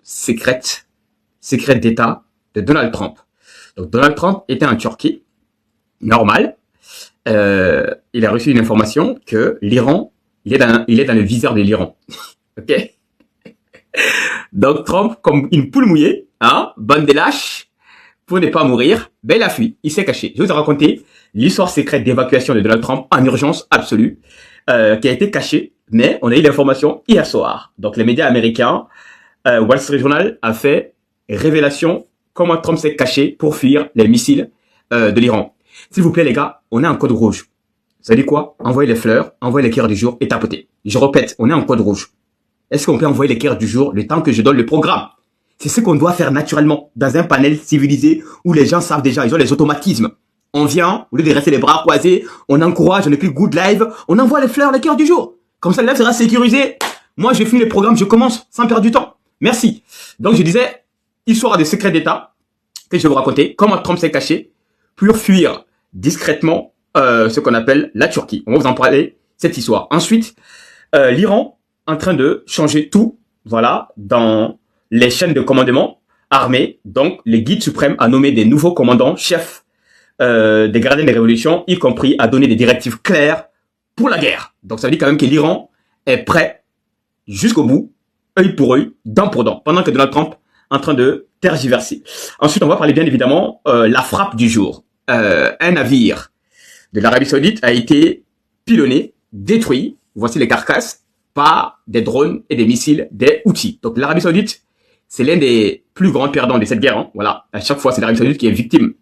secrète d'État de Donald Trump. Donc Donald Trump était en Turquie, normal. Il a reçu une information que l'Iran, il est dans le viseur de l'Iran. Ok. Donc Trump, comme une poule mouillée, bande de lâches, pour ne pas mourir, il a fui, il s'est caché. Je vais vous raconter l'histoire secrète d'évacuation de Donald Trump en urgence absolue, qui a été cachée, mais on a eu l'information hier soir. Donc les médias américains, Wall Street Journal a fait révélation comment Trump s'est caché pour fuir les missiles de l'Iran. S'il vous plaît les gars, on est en code rouge. Ça dit quoi? Envoyez les fleurs, envoyez les cœurs du jour et tapotez. Je répète, on est en code rouge. Est-ce qu'on peut envoyer les cœurs du jour le temps que je donne le programme? C'est ce qu'on doit faire naturellement dans un panel civilisé où les gens savent déjà, ils ont les automatismes. On vient, au lieu de rester les bras croisés, on encourage, on écrit good live, on envoie les fleurs, les cœurs du jour. Comme ça, le live sera sécurisé. Moi, je finis le programme, je commence sans perdre du temps. Merci. Donc, je disais, histoire de secret d'État que je vais vous raconter, comment Trump s'est caché pour fuir discrètement ce qu'on appelle la Turquie. On va vous en parler, cette histoire. Ensuite, l'Iran en train de changer tout, voilà, dans les chaînes de commandement armées. Donc, le guide suprême a nommé des nouveaux commandants, chefs des gardiens des révolutions, y compris à donner des directives claires pour la guerre. Donc, ça veut dire quand même que l'Iran est prêt jusqu'au bout, œil pour œil, dent pour dent, pendant que Donald Trump est en train de tergiverser. Ensuite, on va parler bien évidemment la frappe du jour. Un navire de l'Arabie Saoudite a été pilonné, détruit. Voici les carcasses par des drones et des missiles des Houthis. Donc l'Arabie Saoudite, c'est l'un des plus grands perdants de cette guerre. Voilà, à chaque fois, c'est l'Arabie Saoudite qui est victime.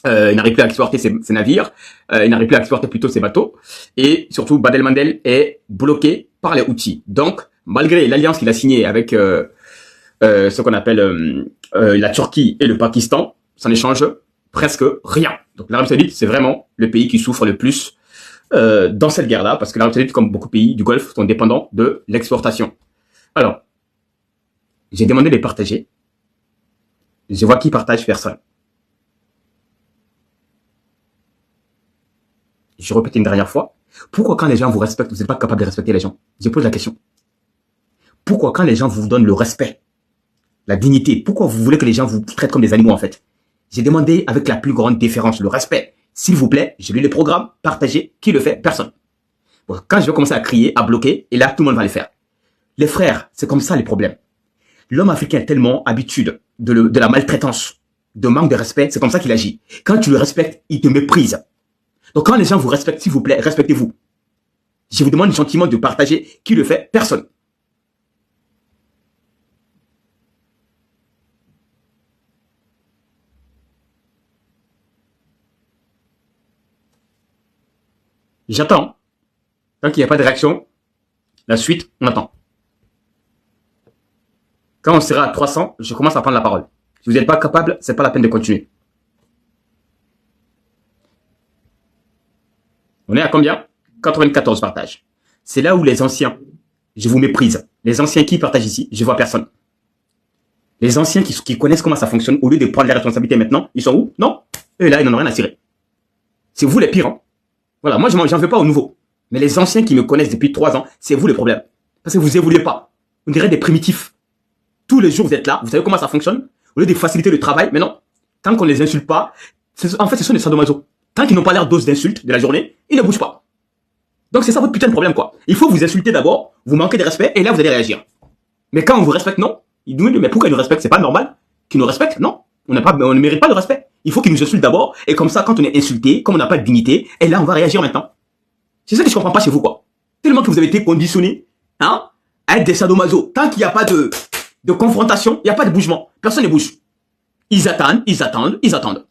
Il n'arrive plus à exporter ses navires, il n'arrive plus à exporter plutôt ses bateaux. Et surtout, Bab el-Mandeb est bloqué par les Houthis. Donc, malgré l'alliance qu'il a signée avec ce qu'on appelle la Turquie et le Pakistan, ça n'échange presque rien. Donc l'Arabie Saoudite, c'est vraiment le pays qui souffre le plus dans cette guerre-là, parce que l'Arabie Saoudite, comme beaucoup de pays du Golfe, sont dépendants de l'exportation. Alors, j'ai demandé de partager. Je vois qui partage, personne. Je répète une dernière fois. Pourquoi quand les gens vous respectent, vous n'êtes pas capable de respecter les gens? Je pose la question. Pourquoi quand les gens vous donnent le respect, la dignité, pourquoi vous voulez que les gens vous traitent comme des animaux en fait? J'ai demandé avec la plus grande déférence, le respect. S'il vous plaît, je lis le programme, partagez. Qui le fait? Personne. Bon, quand je vais commencer à crier, à bloquer, et là, tout le monde va le faire. Les frères, c'est comme ça les problèmes. L'homme africain est tellement habitué de la maltraitance, de manque de respect, c'est comme ça qu'il agit. Quand tu le respectes, il te méprise. Donc quand les gens vous respectent, s'il vous plaît, respectez-vous. Je vous demande gentiment de partager. Qui le fait? Personne. J'attends. Tant qu'il n'y a pas de réaction, la suite, on attend. Quand on sera à 300, je commence à prendre la parole. Si vous n'êtes pas capable, c'est pas la peine de continuer. On est à combien? 94 partages. C'est là où les anciens, je vous méprise. Les anciens qui partagent ici, je vois personne. Les anciens qui connaissent comment ça fonctionne, au lieu de prendre les responsabilités maintenant, ils sont où? Non. Eux là, ils n'en ont rien à cirer. C'est vous les pires, hein. Voilà, moi, j'en veux pas aux nouveaux. Mais les anciens qui me connaissent depuis 3 ans, c'est vous le problème. Parce que vous évoluez pas. On dirait des primitifs. Tous les jours, vous êtes là, vous savez comment ça fonctionne. Au lieu de faciliter le travail, mais non. Tant qu'on les insulte pas, en fait, ce sont des sadomaso. Tant qu'ils n'ont pas l'air dose d'insultes de la journée, ils ne bougent pas. Donc, c'est ça votre putain de problème, quoi. Il faut vous insulter d'abord, vous manquez de respect, et là, vous allez réagir. Mais quand on vous respecte, non. Ils nous disent, mais pourquoi ils nous respectent? C'est pas normal qu'ils nous respectent? Non. On ne mérite pas le respect. Il faut qu'ils nous insultent d'abord, et comme ça, quand on est insulté, comme on n'a pas de dignité, et là, on va réagir maintenant. C'est ça que je comprends pas chez vous, quoi. Tellement que vous avez été conditionné, à être des sadomaso. Tant qu'il n'y a pas de confrontation, il n'y a pas de bougement. Personne ne bouge. Ils attendent, ils attendent, ils attendent.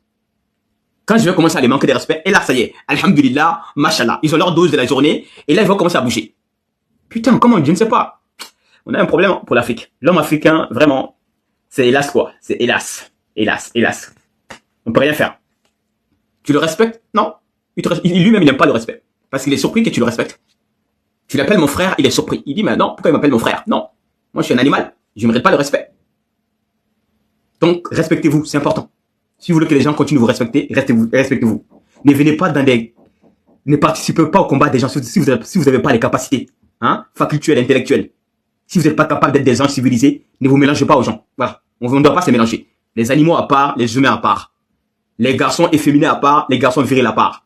Quand je vais commencer à les manquer de respect, et là, ça y est, alhamdulillah, mashallah, ils ont leur dose de la journée, et là, ils vont commencer à bouger. Putain, comment, je ne sais pas. On a un problème pour l'Afrique. L'homme africain, vraiment, c'est hélas, quoi. C'est hélas. Hélas, hélas. On peut rien faire. Tu le respectes? Non. Lui-même, il n'aime pas le respect. Parce qu'il est surpris que tu le respectes. Tu l'appelles mon frère, il est surpris. Il dit, mais non, pourquoi il m'appelle mon frère? Non. Moi, je suis un animal. Je ne mérite pas le respect. Donc, respectez-vous, c'est important. Si vous voulez que les gens continuent de vous respecter, respectez-vous. Ne venez pas ne participez pas au combat des gens si vous n'avez pas les capacités, facultuelles, intellectuelles. Si vous n'êtes pas capable d'être des anges civilisés, ne vous mélangez pas aux gens. Voilà. On ne doit pas se mélanger. Les animaux à part, les humains à part. Les garçons efféminés à part, les garçons virils à part.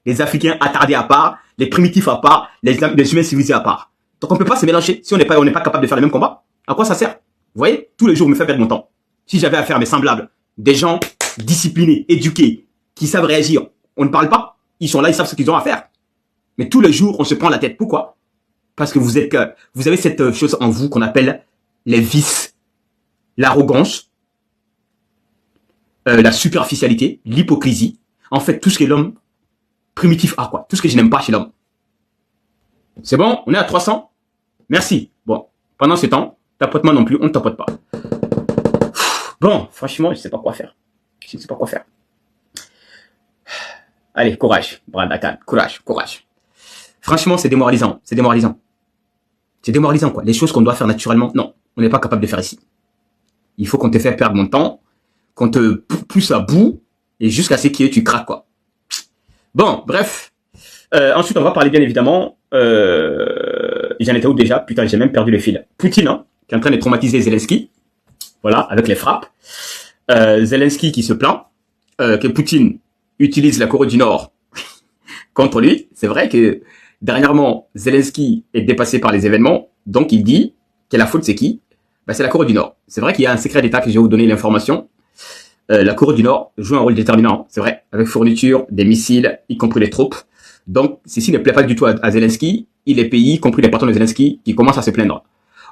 Les Africains attardés à part, les primitifs à part, les humains civilisés à part. Donc on ne peut pas se mélanger si on n'est pas capable de faire le même combat. À quoi ça sert? Vous voyez, tous les jours, vous me faites perdre mon temps. Si j'avais affaire à mes semblables, des gens disciplinés, éduqués, qui savent réagir, on ne parle pas. Ils sont là, ils savent ce qu'ils ont à faire. Mais tous les jours, on se prend la tête. Pourquoi? Parce que vous avez cette chose en vous qu'on appelle les vices, l'arrogance, la superficialité, l'hypocrisie. En fait, tout ce que l'homme primitif a, quoi. Tout ce que je n'aime pas chez l'homme. C'est bon? On est à 300? Merci. Bon, pendant ce temps, tapote-moi non plus, on ne tapote pas. Bon, franchement, je ne sais pas quoi faire. Je ne sais pas quoi faire. Allez, courage, Brandakan, courage. Franchement, c'est démoralisant. C'est démoralisant, quoi. Les choses qu'on doit faire naturellement, non, on n'est pas capable de faire ici. Il faut qu'on te fasse perdre mon temps, qu'on te pousse à bout, et jusqu'à ce que tu craques, quoi. Bon, bref. Ensuite, on va parler, bien évidemment, j'en étais où déjà? Putain, j'ai même perdu le fil. Poutine, hein, qui est en train de traumatiser Zelensky. Voilà, avec les frappes. Zelensky qui se plaint que Poutine utilise la Corée du Nord contre lui. C'est vrai que dernièrement, Zelensky est dépassé par les événements, donc il dit que la faute c'est qui? Ben, c'est la Corée du Nord. C'est vrai qu'il y a un secret d'État que je vais vous donner l'information. La Corée du Nord joue un rôle déterminant, c'est vrai, avec fourniture des missiles, y compris les troupes. Donc, ceci ne plaît pas du tout à Zelensky. Il est pays, y compris les patrons de Zelensky, qui commencent à se plaindre.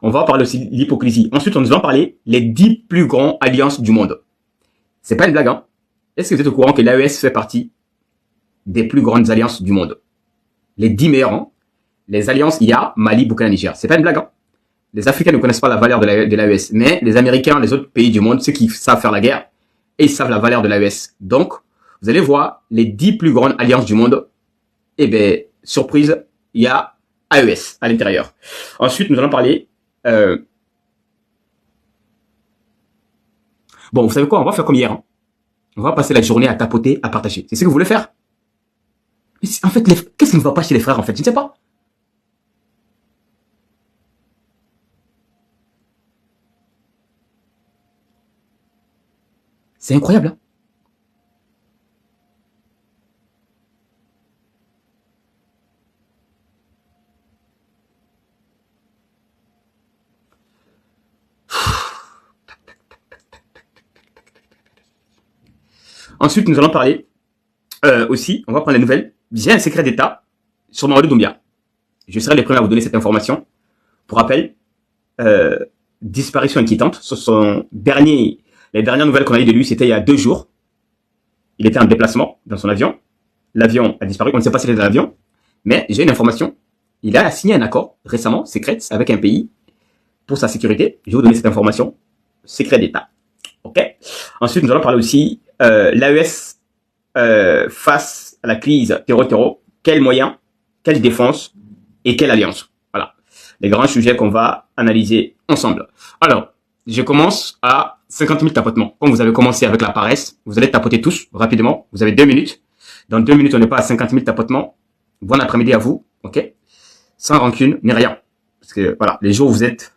On va parler aussi de l'hypocrisie. Ensuite, on nous va parler les 10 plus grandes alliances du monde. C'est pas une blague, hein. Est-ce que vous êtes au courant que l'AES fait partie des plus grandes alliances du monde? Les 10 meilleures, hein. Les alliances, il y a Mali, Burkina, Niger. C'est pas une blague, hein. Les Africains ne connaissent pas la valeur de l'AES, mais les Américains, les autres pays du monde, ceux qui savent faire la guerre, et ils savent la valeur de l'AES. Donc, vous allez voir les 10 plus grandes alliances du monde. Eh ben, surprise, il y a AES à l'intérieur. Ensuite, nous allons parler. Bon, vous savez quoi? On va faire comme hier. Hein. On va passer la journée à tapoter, à partager. C'est ce que vous voulez faire? En fait, qu'est-ce qui ne va pas chez les frères, en fait? Je ne sais pas. C'est incroyable, hein? Ensuite, nous allons parler aussi, on va prendre les nouvelles. J'ai un secret d'État sur Mamadou Doumbia. Je serai le premier à vous donner cette information. Pour rappel, disparition inquiétante. Les dernières nouvelles qu'on a eues de lui, c'était il y a 2 jours. Il était en déplacement dans son avion. L'avion a disparu. On ne sait pas si c'était dans l'avion. Mais j'ai une information. Il a signé un accord récemment, secret, avec un pays pour sa sécurité. Je vais vous donner cette information. Secret d'État. OK? Ensuite, nous allons parler aussi l'AES face à la crise terreau. Quels moyens, quelle défense et quelle alliance? Voilà. Les grands sujets qu'on va analyser ensemble. Alors, je commence à 50 000 tapotements. Comme vous avez commencé avec la paresse, vous allez tapoter tous rapidement. Vous avez 2 minutes. Dans 2 minutes, on n'est pas à 50 000 tapotements. Bon après-midi à vous. OK? Sans rancune, ni rien. Parce que, voilà, les jours où vous êtes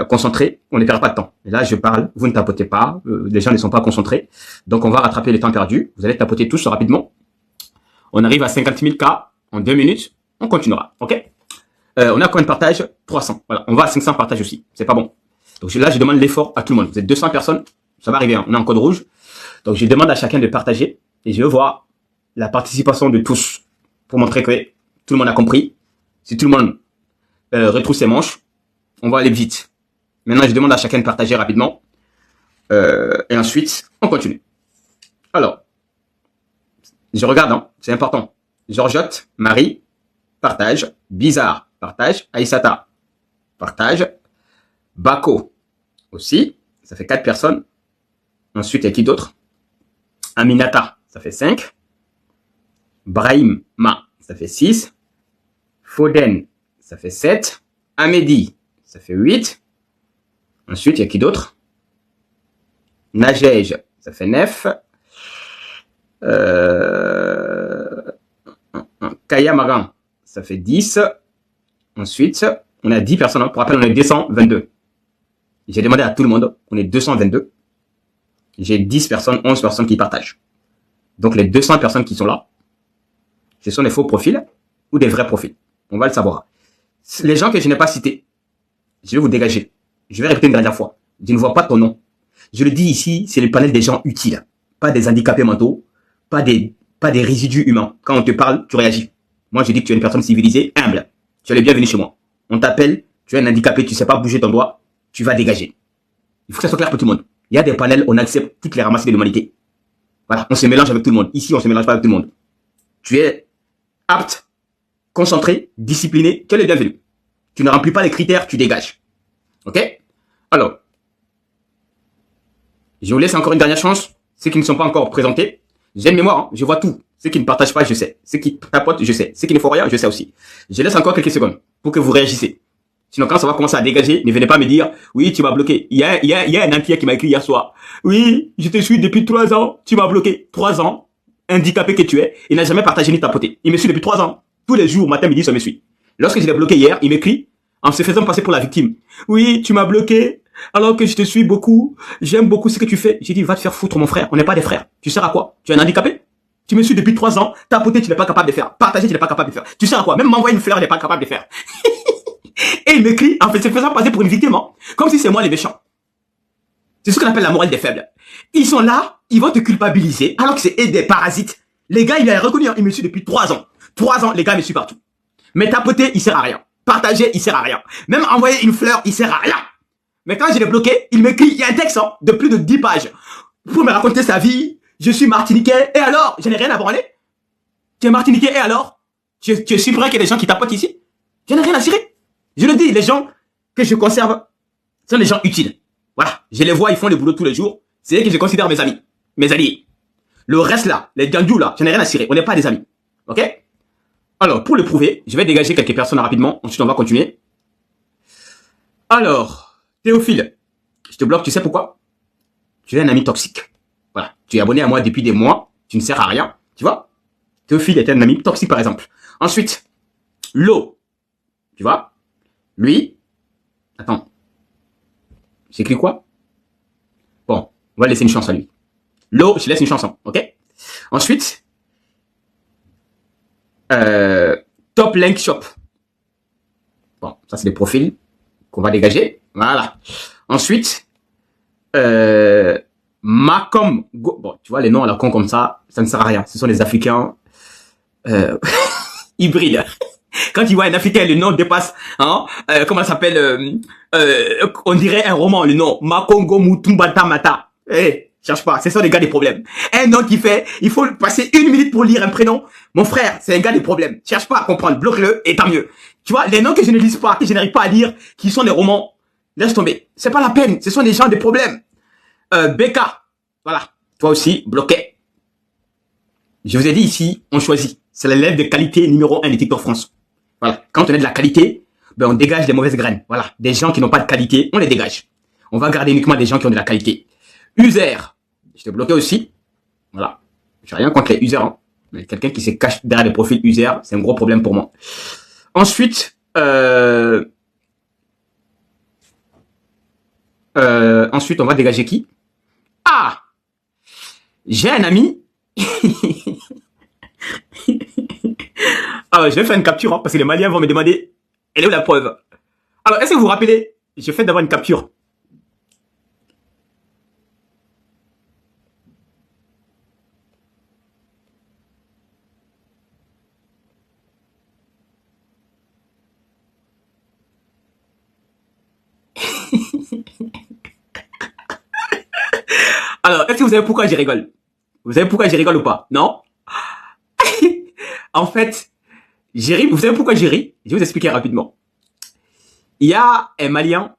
concentrés, on ne perd pas de temps. Et là, je parle, vous ne tapotez pas. Les gens ne sont pas concentrés. Donc, on va rattraper le temps perdu. Vous allez tapoter tous rapidement. On arrive à 50 000 cas en 2 minutes. On continuera. OK? On a combien de partages? 300. Voilà. On va à 500 partages aussi. C'est pas bon. Donc là, je demande l'effort à tout le monde. Vous êtes 200 personnes. Ça va arriver. Hein. On est en code rouge. Donc, je demande à chacun de partager. Et je veux voir la participation de tous pour montrer que tout le monde a compris. Si tout le monde retrousse ses manches, on va aller vite. Maintenant, je demande à chacun de partager rapidement. Et ensuite, on continue. Alors, je regarde. Hein. C'est important. Georgette, Marie, partage. Bizarre, partage. Aïssata, partage. Bako, aussi. Ça fait 4 personnes. Ensuite, il y a qui d'autre? Aminata, ça fait 5. Brahim, Ma, ça fait 6. Foden, ça fait 7. Amédi, ça fait 8. Ensuite, il y a qui d'autre? Najej, ça fait 9. Kaya Magan, ça fait 10. Ensuite, On a 10 personnes. Hein. Pour rappel, on est 222. J'ai demandé à tout le monde. On est 222. J'ai 10 personnes, 11 personnes qui partagent. Donc, les 200 personnes qui sont là, ce sont des faux profils ou des vrais profils. On va le savoir. Les gens que je n'ai pas cités, je vais vous dégager. Je vais répéter une dernière fois. Je ne vois pas ton nom. Je le dis ici, c'est le panel des gens utiles. Pas des handicapés mentaux, pas des résidus humains. Quand on te parle, tu réagis. Moi, je dis que tu es une personne civilisée, humble. Tu es le bienvenu chez moi. On t'appelle, tu es un handicapé, tu sais pas bouger ton doigt, tu vas dégager. Il faut que ça soit clair pour tout le monde. Il y a des panels, on accepte toutes les ramasses de l'humanité. Voilà, on se mélange avec tout le monde. Ici, on se mélange pas avec tout le monde. Tu es apte, concentré, discipliné, tu es le bienvenu. Tu ne remplis pas les critères, tu dégages. Ok? Alors, je vous laisse encore une dernière chance. Ceux qui ne sont pas encore présentés, j'ai une mémoire, hein, je vois tout. Ceux qui ne partagent pas, je sais. Ceux qui tapotent, je sais. Ceux qui ne font rien, je sais aussi. Je laisse encore quelques secondes pour que vous réagissez. Sinon, quand ça va commencer à dégager, ne venez pas me dire, oui, tu m'as bloqué. Il y a un entier qui m'a écrit hier soir. Oui, je te suis depuis 3 ans, tu m'as bloqué. 3 ans, handicapé que tu es, il n'a jamais partagé ni tapoté. Il me suit depuis 3 ans. Tous les jours, matin, midi, ça me suit. Lorsque je l'ai bloqué hier, il m'écrit, en se faisant passer pour la victime. Oui, tu m'as bloqué, alors que je te suis beaucoup, j'aime beaucoup ce que tu fais. J'ai dit, va te faire foutre, mon frère, on n'est pas des frères. Tu sers à quoi? Tu es un handicapé? Tu me suis depuis 3 ans, tapoter, tu n'es pas capable de faire. Partager, tu n'es pas capable de faire. Tu sais à quoi? Même m'envoyer une fleur, il n'est pas capable de faire. Et il m'écrit, en fait, se faisant passer pour une victime, hein, comme si c'est moi les méchants. C'est ce qu'on appelle la morale des faibles. Ils sont là, ils vont te culpabiliser, alors que c'est des parasites. Les gars, il a reconnu, hein, il me suit depuis 3 ans. 3 ans, les gars me suivent partout. Mais tapoter, il sert à rien. Partager, il sert à rien. Même envoyer une fleur, il sert à rien. Mais quand je l'ai bloqué, il m'écrit, il y a un texte, hein, de plus de 10 pages. Pour me raconter sa vie, je suis martiniquais, et alors? Je n'ai rien à branler. Tu es martiniquais, et alors? Tu es surpris qu'il y ait des gens qui tapotent ici? Je n'ai rien à cirer. Je le dis, les gens que je conserve sont des gens utiles. Voilà, je les vois, ils font le boulot tous les jours. C'est eux que je considère mes amis, mes alliés. Le reste là, les gandous là, je n'ai rien à cirer. On n'est pas des amis. Ok? Alors, pour le prouver, je vais dégager quelques personnes rapidement. Ensuite, on va continuer. Alors, Théophile, je te bloque, tu sais pourquoi? Tu es un ami toxique. Voilà, tu es abonné à moi depuis des mois, tu ne sers à rien, tu vois? Théophile est un ami toxique par exemple. Ensuite, Lo, tu vois? Lui, attends, j'écris quoi? Bon, on va laisser une chance à lui. Lo, je laisse une chanson, ok? Ensuite, Top Link Shop. Bon, ça c'est des profils qu'on va dégager. Voilà. Ensuite, Macom Go. Bon, tu vois, les noms à la con comme ça ne sert à rien. Ce sont des Africains hybrides. Quand tu vois un Africain, le nom dépasse, hein, comment ça s'appelle, on dirait un roman, le nom, Makongo Mutumbata Mata. Cherche pas, ce sont des gars des problèmes. Un nom qui fait, il faut passer 1 minute pour lire un prénom. Mon frère, c'est un gars des problèmes. Cherche pas à comprendre, bloque-le et tant mieux. Tu vois, les noms que je ne lise pas, que je n'arrive pas à lire, qui sont des romans, laisse tomber. C'est pas la peine, ce sont des gens des problèmes. Becca, voilà, toi aussi, bloqué. Je vous ai dit ici, on choisit. C'est l'élève de qualité numéro 1 de TikTok France. Voilà, quand on est de la qualité, ben on dégage les mauvaises graines. Voilà, des gens qui n'ont pas de qualité, on les dégage. On va garder uniquement des gens qui ont de la qualité. User, je t'ai bloqué aussi. Voilà, j'ai rien contre les users. Hein. Mais quelqu'un qui se cache derrière les profils user, c'est un gros problème pour moi. Ensuite, ensuite, on va dégager qui? Ah, j'ai un ami. Alors, je vais faire une capture, hein, parce que les Maliens vont me demander, elle est où la preuve? Alors, est-ce que vous vous rappelez, j'ai fait d'avoir une capture. Alors, est-ce que vous savez pourquoi je rigole? Vous savez pourquoi je rigole ou pas? Non? En fait, j'ai ri. Vous savez pourquoi j'ai ri? Je vais vous expliquer rapidement. Il y a un Malien,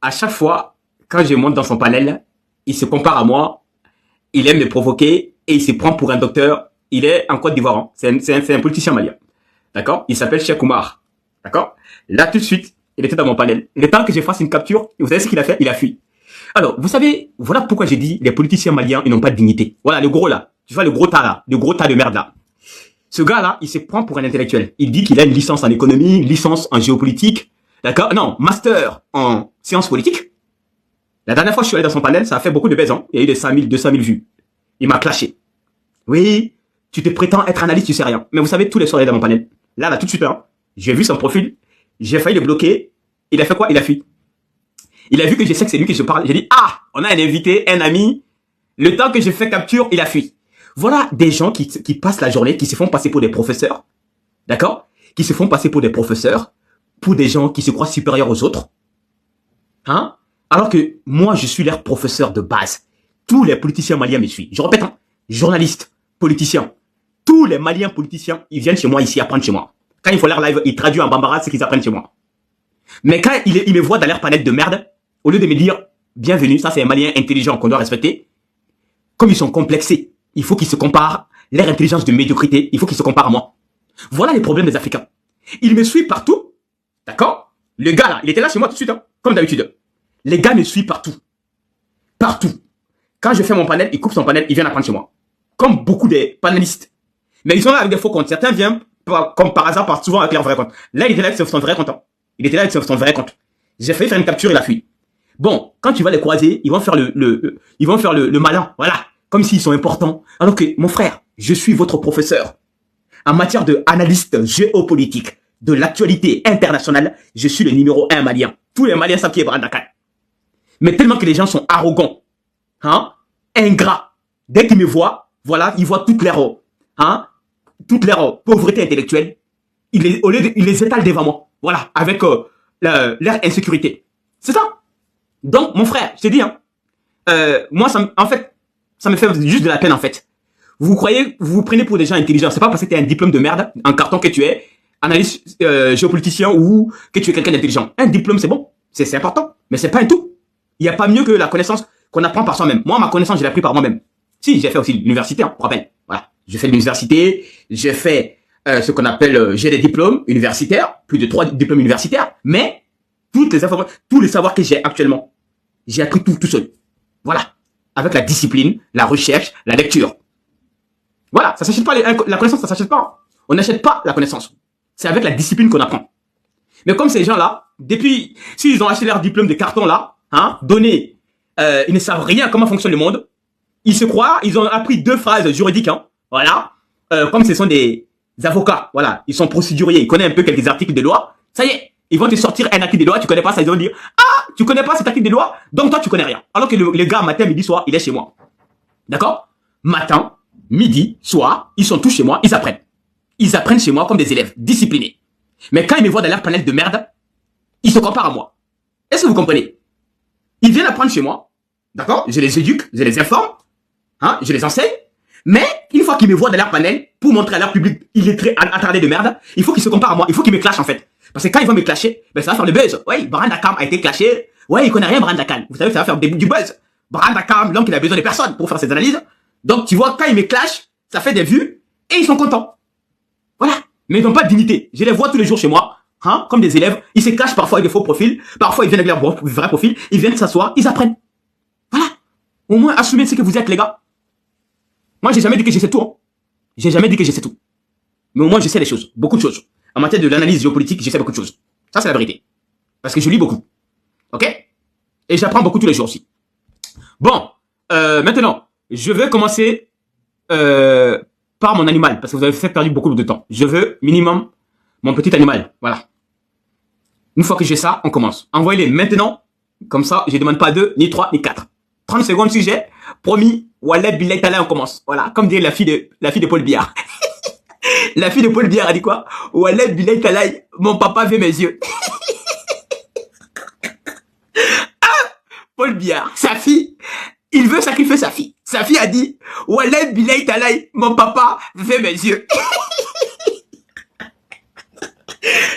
à chaque fois, quand je monte dans son panel, il se compare à moi, il aime me provoquer et il se prend pour un docteur. Il est en Côte d'Ivoire, hein. C'est un politicien malien. D'accord? Il s'appelle Cheikh Oumar. D'accord? Là, tout de suite, il était dans mon panel. Le temps que je fasse une capture, vous savez ce qu'il a fait? Il a fui. Alors, vous savez, voilà pourquoi j'ai dit les politiciens maliens, ils n'ont pas de dignité. Voilà, le gros là. Tu vois le gros tas là, le gros tas de merde là. Ce gars-là, il se prend pour un intellectuel. Il dit qu'il a une licence en économie, une licence en géopolitique. d'accord? Non, master en sciences politiques. La dernière fois que je suis allé dans son panel, ça a fait beaucoup de baies, hein. Il y a eu des 100 000, 200 000 vues. Il m'a clashé. Oui, tu te prétends être analyste, tu sais rien. Mais vous savez, tous les soirs, il est dans mon panel. Là, tout de suite, hein, j'ai vu son profil, j'ai failli le bloquer. Il a fait quoi? Il a fui. Il a vu que je sais que c'est lui qui se parle. J'ai dit, ah, on a un invité, un ami. Le temps que je fais capture, il a fui. Voilà des gens qui passent la journée, qui se font passer pour des professeurs. D'accord? Qui se font passer pour des professeurs, pour des gens qui se croient supérieurs aux autres. Hein? Alors que moi, je suis leur professeur de base. Tous les politiciens maliens me suivent. Je répète, hein, journalistes, politiciens. Tous les Maliens politiciens, ils viennent chez moi ici apprendre chez moi. Quand ils font leur live, ils traduisent en bambara ce qu'ils apprennent chez moi. Mais quand ils me voient dans leur panel de merde, au lieu de me dire, bienvenue, ça c'est un Malien intelligent qu'on doit respecter, comme ils sont complexés, il faut qu'ils se comparent, leur intelligence de médiocrité, il faut qu'ils se comparent à moi. Voilà les problèmes des Africains. Ils me suivent partout, d'accord? Le gars là, il était là chez moi tout de suite, hein, comme d'habitude. Les gars me suivent partout. Partout. Quand je fais mon panel, ils coupent son panel, ils viennent apprendre chez moi. Comme beaucoup des panélistes. Mais ils sont là avec des faux comptes. Certains viennent, comme par hasard, partent souvent avec leur vrai compte. Là, il était là avec son vrai compte. Il était là avec son vrai compte. J'ai failli faire une capture, il a fui. Bon, quand tu vas les croiser, ils vont faire le malin. Voilà. Comme s'ils sont importants. Alors que, mon frère, je suis votre professeur. En matière de analyste géopolitique, de l'actualité internationale, je suis le numéro 1 malien. Tous les Maliens savent qui est Branda Kane. Mais tellement que les gens sont arrogants, hein, ingrats. Dès qu'ils me voient, voilà, ils voient toute leur pauvreté intellectuelle. Ils les étalent devant moi. Voilà, avec leur insécurité. C'est ça. Donc, mon frère, je t'ai dit, hein, moi, en fait, ça me fait juste de la peine, en fait. Vous croyez, vous vous prenez pour des gens intelligents. C'est pas parce que tu as un diplôme de merde, un carton que tu es analyste géopoliticien ou que tu es quelqu'un d'intelligent. Un diplôme, c'est bon. C'est important. Mais c'est pas un tout. Il n'y a pas mieux que la connaissance qu'on apprend par soi-même. Moi, ma connaissance, je l'ai appris par moi-même. Si, j'ai fait aussi l'université, hein, pour rappel. Voilà. J'ai fait l'université, j'ai fait ce qu'on appelle, j'ai des diplômes universitaires, plus de 3 diplômes universitaires, mais toutes les informations, tous les savoirs que j'ai actuellement, j'ai appris tout seul. Voilà. Avec la discipline, la recherche, la lecture. Voilà, ça s'achète pas, la connaissance, ça s'achète pas. On n'achète pas la connaissance. C'est avec la discipline qu'on apprend. Mais comme ces gens-là, depuis, s'ils ont acheté leur diplôme de carton là, hein, donné, ils ne savent rien comment fonctionne le monde, ils se croient, ils ont appris 2 phrases juridiques, hein, voilà, comme ce sont des avocats, voilà, ils sont procéduriers, ils connaissent un peu quelques articles de loi, ça y est, ils vont te sortir un article de loi, tu connais pas ça, ils vont dire, ah, tu connais pas cet article de loi, donc toi tu connais rien. Alors que le gars, matin, midi, soir, il est chez moi. D'accord? Matin, midi, soir, ils sont tous chez moi, ils apprennent. Ils apprennent chez moi comme des élèves, disciplinés. Mais quand ils me voient dans leur panel de merde, ils se comparent à moi. Est-ce que vous comprenez? Ils viennent apprendre chez moi, d'accord? Je les éduque, je les informe, hein, je les enseigne. Mais une fois qu'ils me voient dans leur panel, pour montrer à leur public illettré, attardé de merde, il faut qu'ils se comparent à moi, il faut qu'ils me clashent en fait. Parce que quand ils vont me clasher, ben ça va faire le buzz. Ouais, Branda Kane a été clashé. Ouais, il connaît rien Branda Kane. Vous savez, ça va faire du buzz. Branda Kane, l'homme qui a besoin de personne pour faire ses analyses. Donc tu vois, quand ils me clashent, ça fait des vues et ils sont contents. Voilà. Mais ils n'ont pas de dignité. Je les vois tous les jours chez moi, hein, comme des élèves. Ils se cachent parfois avec des faux profils. Parfois, ils viennent avec leur vrai profil. Ils viennent s'asseoir, ils apprennent. Voilà. Au moins, assumez ce que vous êtes, les gars. Moi, j'ai jamais dit que je sais tout. Hein. J'ai jamais dit que je sais tout. Mais au moins, je sais les choses. Beaucoup de choses. En matière de l'analyse géopolitique, je sais beaucoup de choses. Ça, c'est la vérité. Parce que je lis beaucoup. Ok? Et j'apprends beaucoup tous les jours aussi. Bon. Maintenant, je vais commencer par mon animal. Parce que vous avez fait perdu beaucoup de temps. Je veux minimum mon petit animal. Voilà. Une fois que j'ai ça, on commence. Envoyez-les maintenant. Comme ça, je ne demande pas 2, ni 3, ni 4. 30 secondes sujet. Promis. Wallet Billet Talay, on commence. Voilà. Comme dit la fille de Paul Biard. La fille de Paul Biard a dit quoi? Wallet Billet Talay, mon papa veut mes yeux. Paul Biard, sa fille, il veut sacrifier sa fille. Sa fille a dit, Wallet Billet Talay, mon papa veut mes yeux.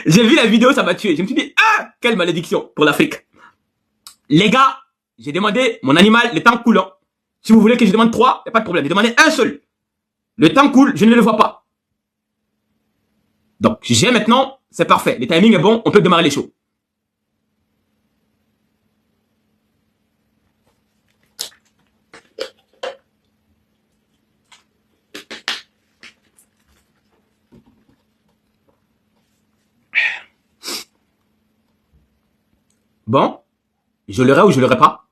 J'ai vu la vidéo, ça m'a tué. Je me suis dit, ah, quelle malédiction pour l'Afrique. Les gars, j'ai demandé mon animal, le temps coulant. Si vous voulez que je demande 3, il n'y a pas de problème. J'ai demandé un seul. Le temps coule, je ne le vois pas. Donc, j'ai maintenant, c'est parfait. Le timing est bon, on peut démarrer les shows. Bon, je l'aurai ou je l'aurai pas.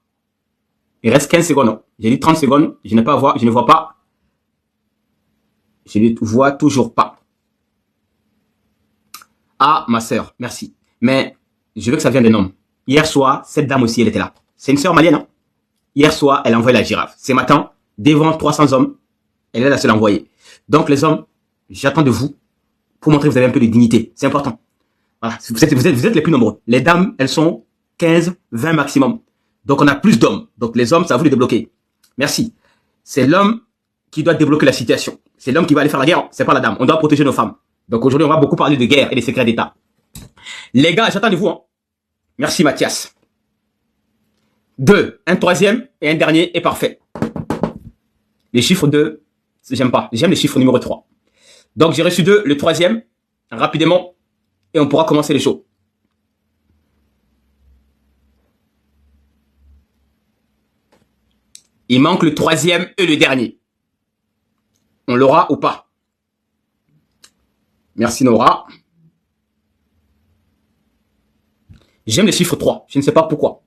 Il reste 15 secondes. J'ai dit 30 secondes. Je ne vois pas. Je ne vois toujours pas. Ah, ma sœur, merci. Mais je veux que ça vienne d'un homme. Hier soir, cette dame aussi, elle était là. C'est une sœur malienne, hein? Hier soir, elle a envoyé la girafe. Ce matin, devant 300 hommes, elle est la seule à envoyer. Donc, les hommes, j'attends de vous pour montrer que vous avez un peu de dignité. C'est important. Voilà. Vous êtes les plus nombreux. Les dames, elles sont 15, 20 maximum. Donc, on a plus d'hommes. Donc, les hommes, ça va vous les débloquer. Merci. C'est l'homme qui doit débloquer la situation. C'est l'homme qui va aller faire la guerre. C'est pas la dame. On doit protéger nos femmes. Donc, aujourd'hui, on va beaucoup parler de guerre et des secrets d'État. Les gars, j'attends de vous. Hein. Merci, Mathias. 2, un troisième et un dernier est parfait. Les chiffres 2, j'aime pas. J'aime les chiffres numéro 3. Donc, j'ai reçu 2, le troisième, rapidement, et on pourra commencer les shows. Il manque le troisième et le dernier. On l'aura ou pas? Merci Nora. J'aime les chiffres 3. Je ne sais pas pourquoi.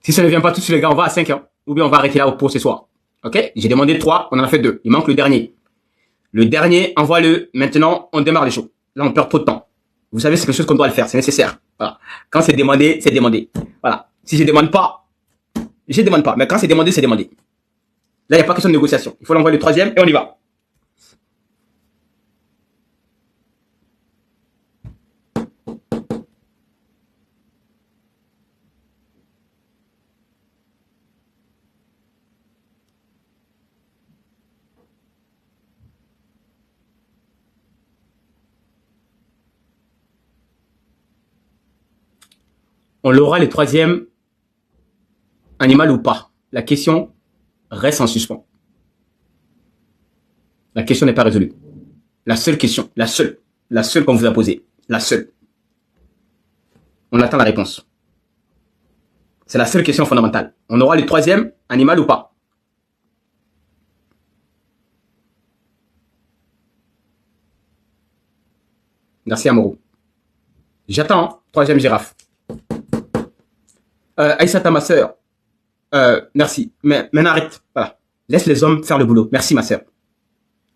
Si ça ne vient pas tout de suite, les gars, on va à 5 hein. Ou bien on va arrêter là pour ce soir. Ok? J'ai demandé 3, on en a fait 2. Il manque le dernier. Le dernier, envoie-le. Maintenant, on démarre les shows. Là, on perd trop de temps. Vous savez, c'est quelque chose qu'on doit le faire. C'est nécessaire. Voilà. Quand c'est demandé, c'est demandé. Voilà. Si je demande pas, je demande pas. Mais quand c'est demandé, c'est demandé. Là, il n'y a pas question de négociation. Il faut l'envoyer le troisième et on y va. On l'aura le troisième animal ou pas. La question reste en suspens. La question n'est pas résolue. La seule question, la seule qu'on vous a posée, la seule. On attend la réponse. C'est la seule question fondamentale. On aura le troisième animal ou pas? Merci Amoro. J'attends, hein. Troisième girafe. Aïssata, ma sœur. Merci. Mais maintenant arrête. Voilà. Laisse les hommes faire le boulot. Merci ma sœur.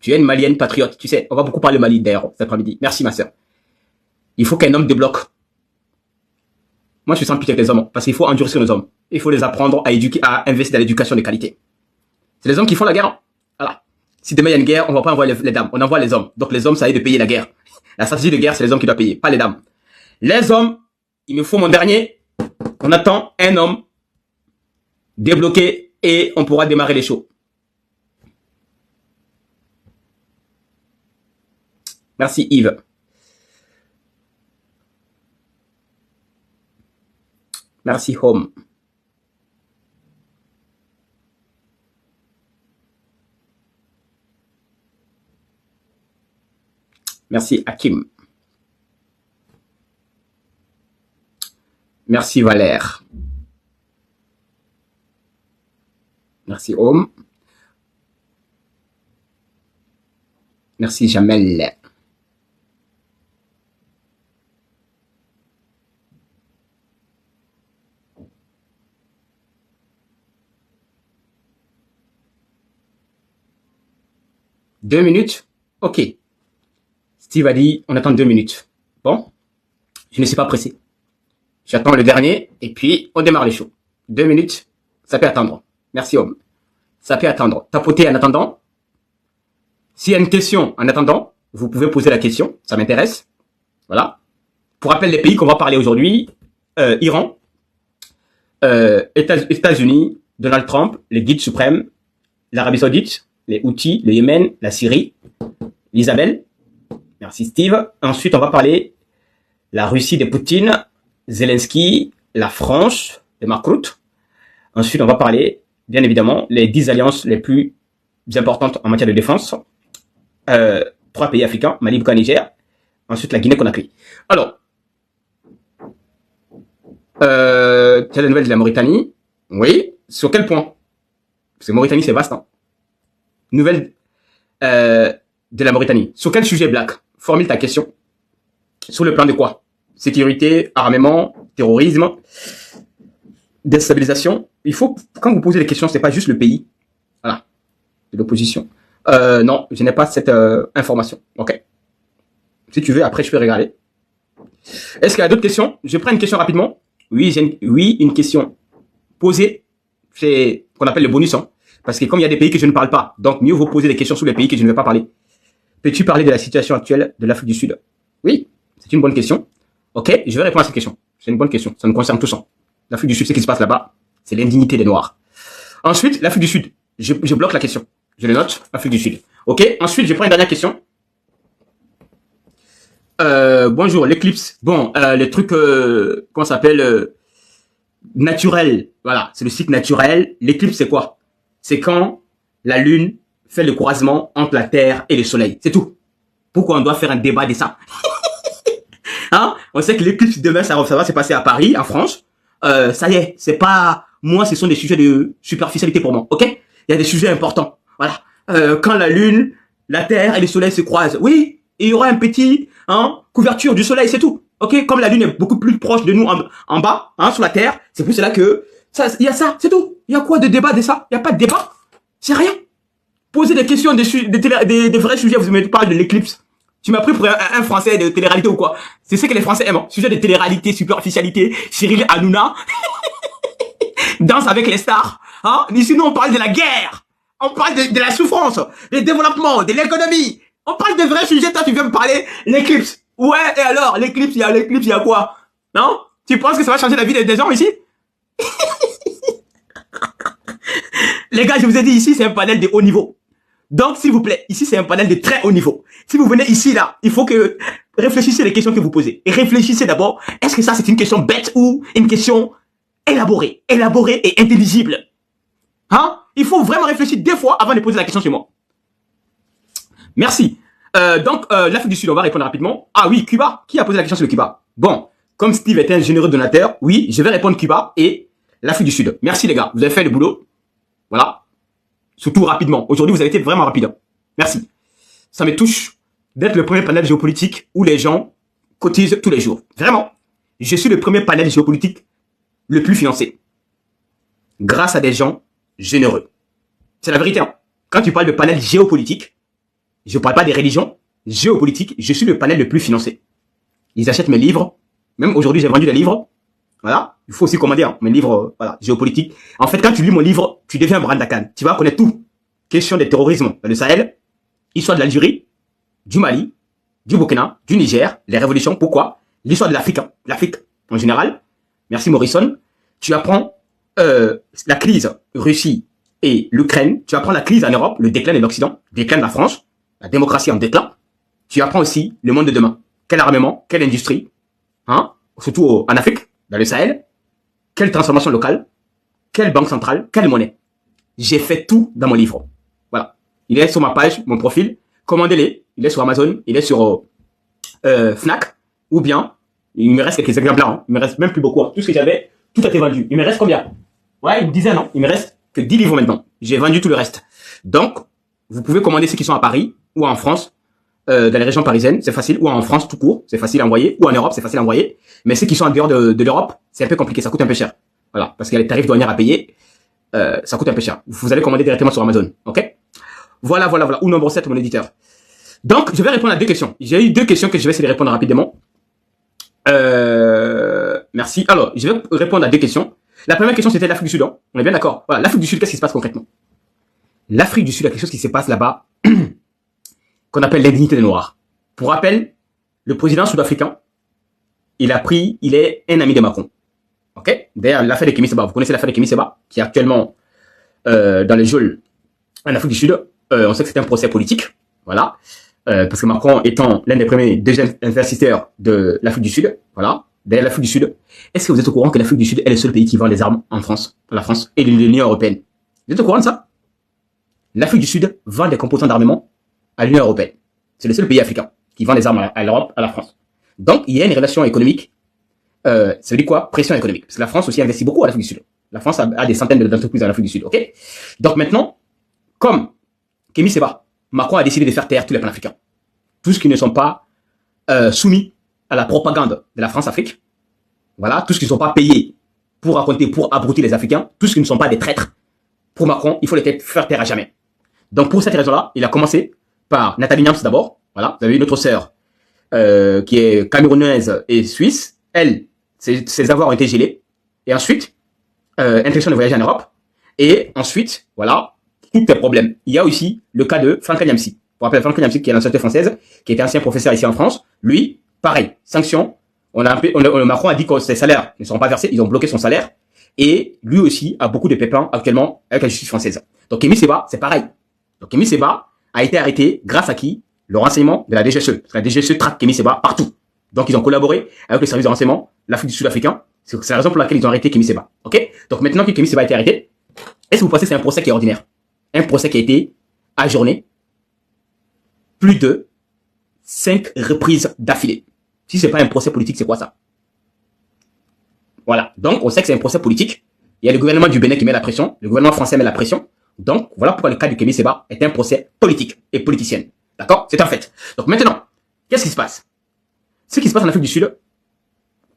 Tu es une malienne patriote. Tu sais, on va beaucoup parler Mali d'ailleurs cet après-midi. Merci ma sœur. Il faut qu'un homme débloque. Moi, je suis sans pitié avec les hommes. Parce qu'il faut endurcir les hommes. Il faut les apprendre à éduquer, à investir dans l'éducation de qualité. C'est les hommes qui font la guerre. Voilà. Si demain il y a une guerre, on va pas envoyer les dames. On envoie les hommes. Donc les hommes, ça y est de payer la guerre. La stratégie de guerre, c'est les hommes qui doivent payer, pas les dames. Les hommes, il me faut mon dernier. On attend un homme débloqué et on pourra démarrer les shows. Merci Yves. Merci Home. Merci Hakim. Merci Valère. Merci Home. Merci Jamel. Deux minutes? Ok. Steve a dit, on attend 2 minutes. Bon, je ne suis pas pressé. J'attends le dernier et puis on démarre les shows. 2 minutes, ça peut attendre. Merci Homme. Ça peut attendre. Tapotez en attendant. S'il y a une question en attendant, vous pouvez poser la question. Ça m'intéresse. Voilà. Pour rappel, les pays qu'on va parler aujourd'hui, Iran, États-Unis, Donald Trump, les guides suprêmes, l'Arabie Saoudite, les Houthis, le Yémen, la Syrie, l'Isabelle. Merci Steve. Ensuite, on va parler la Russie de Poutine, Zelensky, la France de Mark Rutte. Ensuite, on va parler, bien évidemment, les 10 alliances les plus importantes en matière de défense. 3 pays africains, Mali, Burkina, Niger. Ensuite, la Guinée-Conakry. Alors, Tu as des nouvelles de la Mauritanie? Oui. Sur quel point? Parce que Mauritanie, c'est vaste. Hein. Nouvelles de la Mauritanie. Sur quel sujet, Black? Formule ta question. Sur le plan de quoi? Sécurité, armement, terrorisme, déstabilisation. Il faut, quand vous posez des questions, c'est pas juste le pays. Voilà. De l'opposition. Non, je n'ai pas cette information. Ok. Si tu veux, après, je peux regarder. Est-ce qu'il y a d'autres questions? Je prends une question rapidement. Oui, une question posée. C'est ce qu'on appelle le bonus. Hein. Parce que comme il y a des pays que je ne parle pas, donc mieux vaut poser des questions sur les pays que je ne vais pas parler. Peux-tu parler de la situation actuelle de l'Afrique du Sud? Oui, c'est une bonne question. Ok, je vais répondre à cette question. C'est une bonne question. Ça nous concerne tous. Hein. L'Afrique du Sud, ce qui se passe là-bas, c'est l'indignité des Noirs. Ensuite, l'Afrique du Sud. Je bloque la question. Je le note, Afrique du Sud. Ok, ensuite, je prends une dernière question. Bonjour, l'éclipse. Bon, les trucs, comment ça s'appelle naturel. Voilà, c'est le cycle naturel. L'éclipse, c'est quoi? C'est quand la Lune fait le croisement entre la Terre et le Soleil. C'est tout. Pourquoi on doit faire un débat de ça? Hein? On sait que l'éclipse demain, ça va se passer à Paris, en France. Ça y est, c'est pas... Moi, ce sont des sujets de superficialité pour moi, ok? Il y a des sujets importants. Voilà. Quand la Lune, la Terre et le Soleil se croisent, oui, il y aura un petit couverture du Soleil, c'est tout. Ok? Comme la Lune est beaucoup plus proche de nous en bas, sur la Terre, c'est pour cela que il y a ça, c'est tout. Il y a quoi de débat de ça? Il n'y a pas de débat. C'est rien. Posez des questions des vrais sujets. Vous me parlez de l'éclipse. Tu m'as pris pour un Français de télé-réalité ou quoi? C'est ce que les Français aiment. Hein. Sujet de télé-réalité, superficialité, Cyril Hanouna. Danse avec les stars. Hein? Ici, nous, on parle de la guerre. On parle de la souffrance, du développement, de l'économie. On parle de vrais sujets. Toi, tu viens me parler l'éclipse. Ouais, et alors, l'éclipse, il y a quoi? Non? Tu penses que ça va changer la vie des gens ici? Les gars, je vous ai dit ici, c'est un panel de haut niveau. Donc, s'il vous plaît, ici, c'est un panel de très haut niveau. Si vous venez ici, là, il faut que réfléchissez les questions que vous posez. Et réfléchissez d'abord, est-ce que ça, c'est une question bête ou une question élaborée et intelligible? Hein? Il faut vraiment réfléchir deux fois avant de poser la question chez moi. Merci. Donc, l'Afrique du Sud, on va répondre rapidement. Ah oui, Cuba. Qui a posé la question sur le Cuba? Bon, comme Steve était un généreux donateur, oui, je vais répondre Cuba et l'Afrique du Sud. Merci les gars, vous avez fait le boulot. Voilà. Surtout rapidement. Aujourd'hui, vous avez été vraiment rapide. Merci. Ça me touche d'être le premier panel géopolitique où les gens cotisent tous les jours. Vraiment. Je suis le premier panel géopolitique le plus financé. Grâce à des gens généreux. C'est la vérité. Hein. Quand tu parles de panel géopolitique, je ne parle pas des religions. Géopolitique, je suis le panel le plus financé. Ils achètent mes livres. Même aujourd'hui, j'ai vendu des livres. Voilà. Il faut aussi commander mes livres voilà, géopolitiques. En fait, quand tu lis mon livre, tu deviens Branda Khan. Tu vas connaître tout. Question des terrorismes dans le Sahel, histoire de l'Algérie, du Mali, du Burkina, du Niger, les révolutions. Pourquoi? L'histoire de l'Afrique. Hein. L'Afrique en général. Merci Morrison. Tu apprends la crise Russie et l'Ukraine. Tu apprends la crise en Europe, le déclin de l'Occident, le déclin de la France, la démocratie en déclin. Tu apprends aussi le monde de demain. Quel armement, quelle industrie, hein, surtout en Afrique, dans le Sahel, quelle transformation locale, quelle banque centrale, quelle monnaie. J'ai fait tout dans mon livre. Voilà. Il est sur ma page, mon profil. Commandez-les. Il est sur Amazon, il est sur Fnac, ou bien, il me reste quelques exemplaires. Hein. Il me reste même plus beaucoup. Hein. Tout ce que j'avais, tout a été vendu. Il me reste combien? Ouais, une dizaine. Hein. Il me reste que 10 livres maintenant. J'ai vendu tout le reste. Donc, vous pouvez commander ceux qui sont à Paris ou en France. Dans les régions parisiennes, c'est facile, ou en France tout court, c'est facile à envoyer, ou en Europe, c'est facile à envoyer. Mais ceux qui sont en dehors de l'Europe, c'est un peu compliqué, ça coûte un peu cher. Voilà, parce qu'il y a les tarifs douaniers à payer, ça coûte un peu cher. Vous allez commander directement sur Amazon, ok? Voilà, ou nombre 7, mon éditeur. Donc, je vais répondre à deux questions. J'ai eu deux questions que je vais essayer de répondre rapidement. Merci. Alors, je vais répondre à deux questions. La première question, c'était l'Afrique du Sud, hein. On est bien d'accord? Voilà, l'Afrique du Sud, qu'est-ce qui se passe concrètement? L'Afrique du Sud, il y a quelque chose qui se passe là-bas, qu'on appelle l'indignité des Noirs. Pour rappel, le président sud-africain, il est un ami de Macron. Ok? D'ailleurs, l'affaire de Kémy Séba, vous connaissez l'affaire de Kémy Séba, qui est actuellement dans les geôles en Afrique du Sud. On sait que c'est un procès politique. Voilà. Parce que Macron étant l'un des premiers deuxièmes investisseurs de l'Afrique du Sud. Voilà. D'ailleurs, l'Afrique du Sud. Est-ce que vous êtes au courant que l'Afrique du Sud est le seul pays qui vend des armes en France, la France et l'Union européenne? Vous êtes au courant de ça? L'Afrique du Sud vend des composants d'armement à l'Union européenne. C'est le seul pays africain qui vend des armes à l'Europe, à la France. Donc, il y a une relation économique ça veut dire quoi? Pression économique. Parce que la France aussi investit beaucoup à l'Afrique du Sud. La France a des centaines d'entreprises en Afrique du Sud, ok? Donc maintenant, comme Kémy Séba, Macron a décidé de faire taire tous les panafricains. Tous ceux qui ne sont pas soumis à la propagande de la France-Afrique. Voilà, tous ceux qui ne sont pas payés pour raconter, pour abrutir les Africains. Tous ceux qui ne sont pas des traîtres. Pour Macron, il faut les faire taire à jamais. Donc pour cette raison-là, il a commencé par Nathalie Niams d'abord. Voilà, vous avez une autre sœur qui est camerounaise et suisse. Elle, ses avoirs ont été gelés. Et ensuite, interdiction de voyager en Europe. Et ensuite, voilà, tous les problèmes. Il y a aussi le cas de Franck Niamsi. Vous rappelez Franck Niamsi, qui est l'ancienneté française, qui était ancien professeur ici en France. Lui, pareil, sanction. Macron a dit que ses salaires ne seront pas versés. Ils ont bloqué son salaire. Et lui aussi a beaucoup de pépins actuellement avec la justice française. Donc Kémy Séba, c'est pareil. Donc Kémy Séba a été arrêté grâce à qui? Le renseignement de la DGSE. Parce que la DGSE traque Kémy Séba partout. Donc ils ont collaboré avec le service de renseignement, l'Afrique du Sud-Africain. C'est la raison pour laquelle ils ont arrêté Kémy Séba. Ok? Donc maintenant que Kémy Séba a été arrêté, est-ce que vous pensez que c'est un procès qui est ordinaire? Un procès qui a été ajourné plus de 5 reprises d'affilée. Si c'est pas un procès politique, c'est quoi ça? Voilà. Donc, on sait que c'est un procès politique. Il y a le gouvernement du Bénin qui met la pression. Le gouvernement français met la pression. Donc, voilà pourquoi le cas du Kémy Séba est un procès politique et politicien. D'accord? C'est un fait. Donc, maintenant, qu'est-ce qui se passe? Ce qui se passe en Afrique du Sud,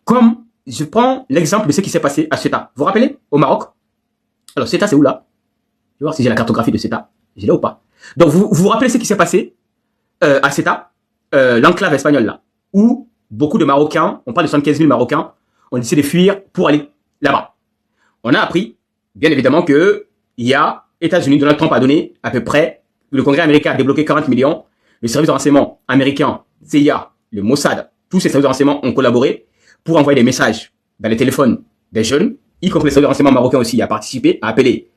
comme je prends l'exemple de ce qui s'est passé à Ceuta. Vous vous rappelez? Au Maroc? Alors, Ceuta, c'est où là? Je vais voir si j'ai la cartographie de Ceuta. Je l'ai ou pas? Donc, vous vous rappelez ce qui s'est passé à Ceuta, l'enclave espagnole là, où beaucoup de Marocains, on parle de 75 000 Marocains, ont décidé de fuir pour aller là-bas. On a appris, bien évidemment, que il y a États-Unis, Donald Trump a donné à peu près, le Congrès américain a débloqué 40 millions, le service de renseignement américain, CIA, le Mossad, tous ces services de renseignement ont collaboré pour envoyer des messages dans les téléphones des jeunes, y compris les services de renseignement marocains aussi, à participer, à appeler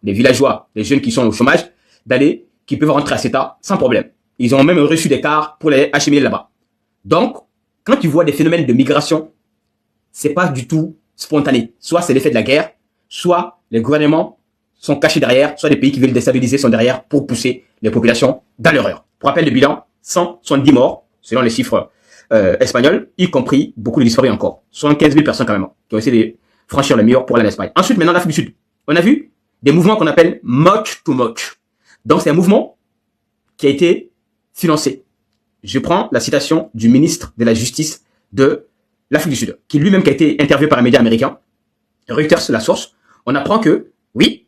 les villageois, les jeunes qui sont au chômage, qui peuvent rentrer à Ceuta sans problème. Ils ont même reçu des cars pour les acheminer là-bas. Donc, quand tu vois des phénomènes de migration, c'est pas du tout spontané. Soit c'est l'effet de la guerre, soit les gouvernements sont cachés derrière, soit les pays qui veulent déstabiliser sont derrière pour pousser les populations dans l'horreur. Pour rappel, le bilan, 170 morts, selon les chiffres espagnols, y compris beaucoup de disparus encore. 75 000 personnes quand même, qui ont essayé de franchir le mur pour aller en Espagne. Ensuite, maintenant, l'Afrique du Sud. On a vu des mouvements qu'on appelle March to March. Donc, c'est un mouvement qui a été financé. Je prends la citation du ministre de la Justice de l'Afrique du Sud, qui lui-même qui a été interviewé par un média américain, Reuters, la source. On apprend que, oui,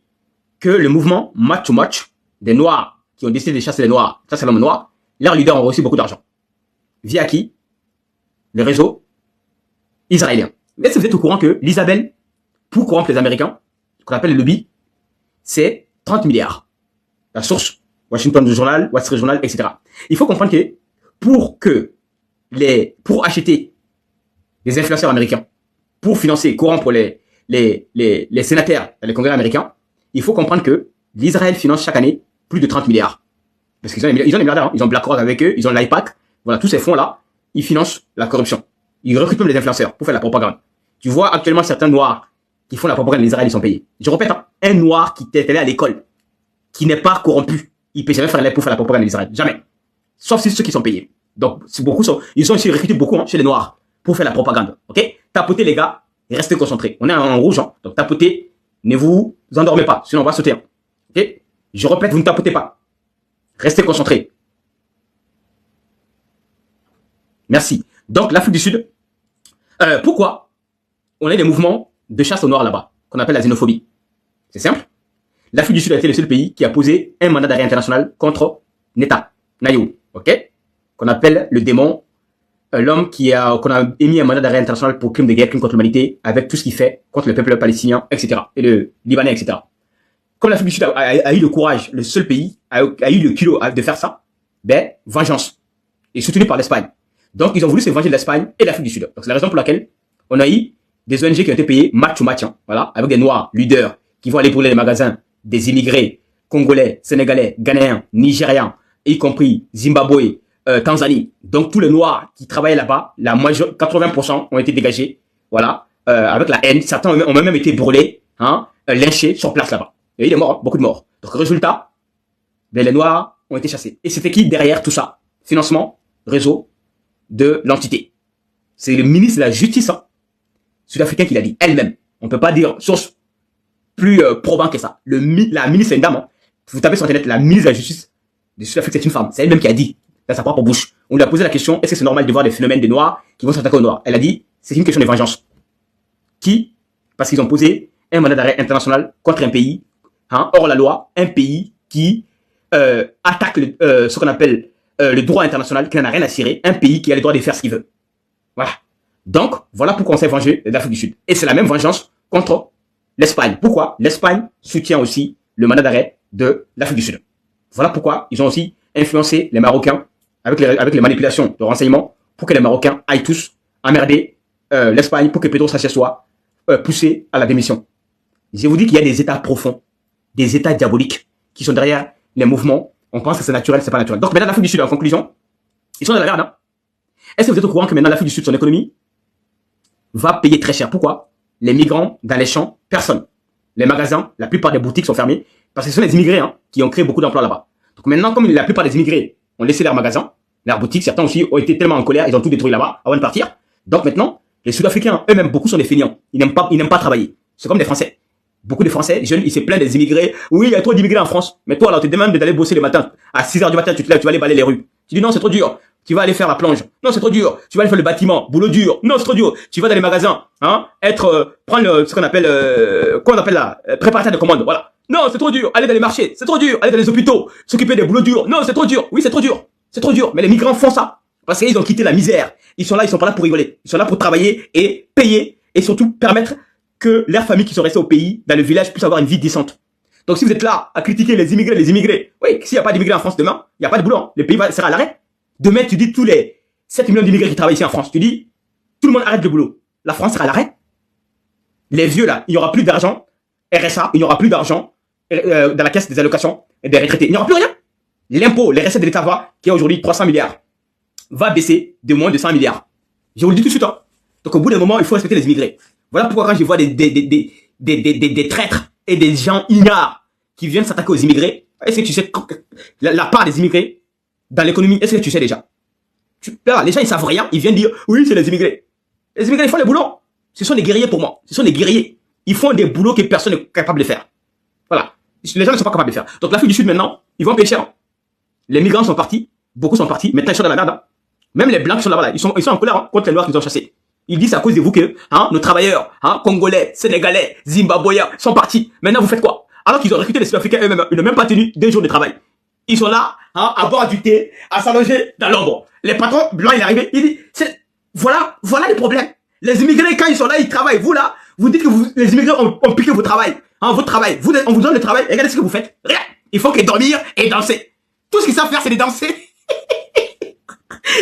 que le mouvement March to March, des Noirs qui ont décidé de chasser les Noirs, chasser l'homme noir, leurs leaders ont reçu beaucoup d'argent. Via qui? Le réseau israélien. Est-ce que vous êtes au courant que l'Isabelle, pour corrompre les Américains, ce qu'on appelle le lobby, c'est 30 milliards. La source, Washington Journal, Wall Street Journal, etc. Il faut comprendre que pour acheter les influenceurs américains, pour financer, corrompre les sénateurs dans les congrès américains, il faut comprendre que l'Israël finance chaque année plus de 30 milliards. Parce qu'ils ont des milliardaires, ils ont BlackRock avec eux, ils ont l'IPAC, voilà, tous ces fonds-là, ils financent la corruption. Ils recrutent même les influenceurs pour faire la propagande. Tu vois actuellement certains noirs qui font la propagande d'Israël, ils sont payés. Je répète, un noir qui est allé à l'école, qui n'est pas corrompu, il ne peut jamais faire l'aide pour faire la propagande d'Israël. Jamais. Sauf si ceux qui sont payés. Donc, ils ont aussi recruté beaucoup chez les noirs pour faire la propagande. Ok? Tapotez les gars, et restez concentrés. On est en rouge, donc tapotez, ne vous endormez pas, sinon on va sauter. Ok? Je répète, vous ne tapotez pas. Restez concentrés. Merci. Donc, l'Afrique du Sud, pourquoi on a des mouvements de chasse aux noirs là-bas, qu'on appelle la xénophobie? C'est simple. L'Afrique du Sud a été le seul pays qui a posé un mandat d'arrêt international contre Netanyahou, ok? Qu'on appelle le démon, l'homme qu'on a émis un mandat d'arrêt international pour crimes de guerre, crimes contre l'humanité, avec tout ce qu'il fait contre le peuple palestinien, etc. Et le Libanais, etc. Comme l'Afrique du Sud a eu le courage, le seul pays a eu le culot de faire ça, ben, vengeance. Et soutenu par l'Espagne. Donc, ils ont voulu se venger de l'Espagne et de l'Afrique du Sud. Donc, c'est la raison pour laquelle on a eu des ONG qui ont été payées match to match, voilà, avec des noirs, leaders, qui vont aller brûler les magasins des immigrés congolais, sénégalais, ghanéens, nigérians, y compris Zimbabwe, Tanzanie. Donc, tous les noirs qui travaillaient là-bas, 80% ont été dégagés, voilà, avec la haine. Certains ont même été brûlés, lynchés sur place là-bas. Il y a eu des morts, beaucoup de morts. Donc, résultat, ben, les noirs ont été chassés. Et c'était qui derrière tout ça? Financement, réseau de l'entité. C'est le ministre de la Justice sud-africaine qui l'a dit, elle-même. On ne peut pas dire source plus probante que ça. La ministre, c'est une dame. Hein. Vous tapez sur Internet, la ministre de la Justice de Sud-Afrique, c'est une femme. C'est elle-même qui a dit, dans sa propre bouche. On lui a posé la question, est-ce que c'est normal de voir des phénomènes des Noirs qui vont s'attaquer aux Noirs? Elle a dit, c'est une question de vengeance. Qui? Parce qu'ils ont posé un mandat d'arrêt international contre un pays, hein, hors la loi, un pays qui attaque ce qu'on appelle le droit international, qui n'en a rien à cirer, un pays qui a le droit de faire ce qu'il veut. Voilà. Donc, voilà pourquoi on s'est vengé de l'Afrique du Sud. Et c'est la même vengeance contre l'Espagne. Pourquoi? L'Espagne soutient aussi le mandat d'arrêt de l'Afrique du Sud. Voilà pourquoi ils ont aussi influencé les Marocains avec les manipulations de renseignements pour que les Marocains aillent tous emmerder l'Espagne pour que Pedro Sánchez soit poussé à la démission. Je vous dis qu'il y a des états profonds, des états diaboliques qui sont derrière les mouvements. On pense que c'est naturel, c'est pas naturel. Donc maintenant l'Afrique du Sud, en conclusion, ils sont dans la merde. Hein. Est-ce que vous êtes au courant que maintenant l'Afrique du Sud, son économie va payer très cher? Pourquoi? Les migrants dans les champs, personne. Les magasins, la plupart des boutiques sont fermées parce que ce sont les immigrés hein, qui ont créé beaucoup d'emplois là-bas. Donc maintenant, comme la plupart des immigrés ont laissé leurs magasins, leurs boutiques, certains aussi ont été tellement en colère, ils ont tout détruit là-bas avant de partir. Donc maintenant, les Sud-Africains eux-mêmes, beaucoup sont des feignants. Ils n'aiment pas travailler. C'est comme des Français. Beaucoup de Français, jeunes, ils se plaignent des immigrés. Oui, il y a trop d'immigrés en France. Mais toi, alors, tu te demandes d'aller bosser le matin. À 6h du matin, tu te lèves, tu vas aller balayer les rues. Tu dis non, c'est trop dur. Tu vas aller faire la plonge. Non, c'est trop dur. Tu vas aller faire le bâtiment. Boulot dur. Non, c'est trop dur. Tu vas dans les magasins. Hein, prendre ce qu'on appelle, préparateur de commande. Voilà. Non, c'est trop dur. Aller dans les marchés. C'est trop dur. Aller dans les hôpitaux. S'occuper des boulots durs. Non, c'est trop dur. Oui, c'est trop dur. C'est trop dur. Mais les migrants font ça. Parce qu'ils ont quitté la misère. Ils sont pas là pour rigoler. Ils sont là pour travailler et payer et surtout permettre que leurs familles qui sont restées au pays, dans le village, puissent avoir une vie décente. Donc si vous êtes là à critiquer les immigrés, oui, s'il n'y a pas d'immigrés en France demain, il n'y a pas de boulot. Hein. Le pays sera à l'arrêt. Demain, tu dis tous les 7 millions d'immigrés qui travaillent ici en France, tu dis, tout le monde arrête le boulot. La France sera à l'arrêt. Les vieux là, il n'y aura plus d'argent RSA, il n'y aura plus d'argent dans la caisse des allocations et des retraités. Il n'y aura plus rien. L'impôt, les recettes de l'État qui est aujourd'hui 300 milliards, va baisser de moins de 100 milliards. Je vous le dis tout de suite. Hein. Donc au bout d'un moment, il faut respecter les immigrés. Voilà pourquoi quand je vois des traîtres et des gens ignares qui viennent s'attaquer aux immigrés, est-ce que tu sais la part des immigrés dans l'économie, est-ce que tu sais déjà? Là, les gens ils savent rien, ils viennent dire oui c'est les immigrés. Les immigrés ils font les boulots. Ce sont des guerriers pour moi. Ce sont des guerriers. Ils font des boulots que personne n'est capable de faire. Voilà. Les gens ne sont pas capables de faire. Donc l'Afrique du Sud maintenant, ils vont payer cher. Les migrants sont partis, beaucoup sont partis, maintenant ils sont dans la merde. Hein. Même les blancs qui sont là-bas, ils sont en colère hein, contre les noirs qu'ils ont chassés. Ils disent à cause de vous que hein, nos travailleurs, hein, congolais, sénégalais, zimbabwéens sont partis. Maintenant, vous faites quoi? Alors qu'ils ont recruté les Sud-Africains eux-mêmes, ils n'ont même pas tenu 2 jours de travail. Ils sont là, hein, à boire du thé, à s'allonger dans l'ombre. Les patrons blancs, il est arrivé, il dit, voilà les problèmes. Les immigrés, quand ils sont là, ils travaillent. Vous là, vous dites que les immigrés ont piqué votre travail. Hein, votre travail. On vous donne le travail. Et regardez ce que vous faites. Rien. Il faut que dormir et danser. Tout ce qu'ils savent faire, c'est de danser.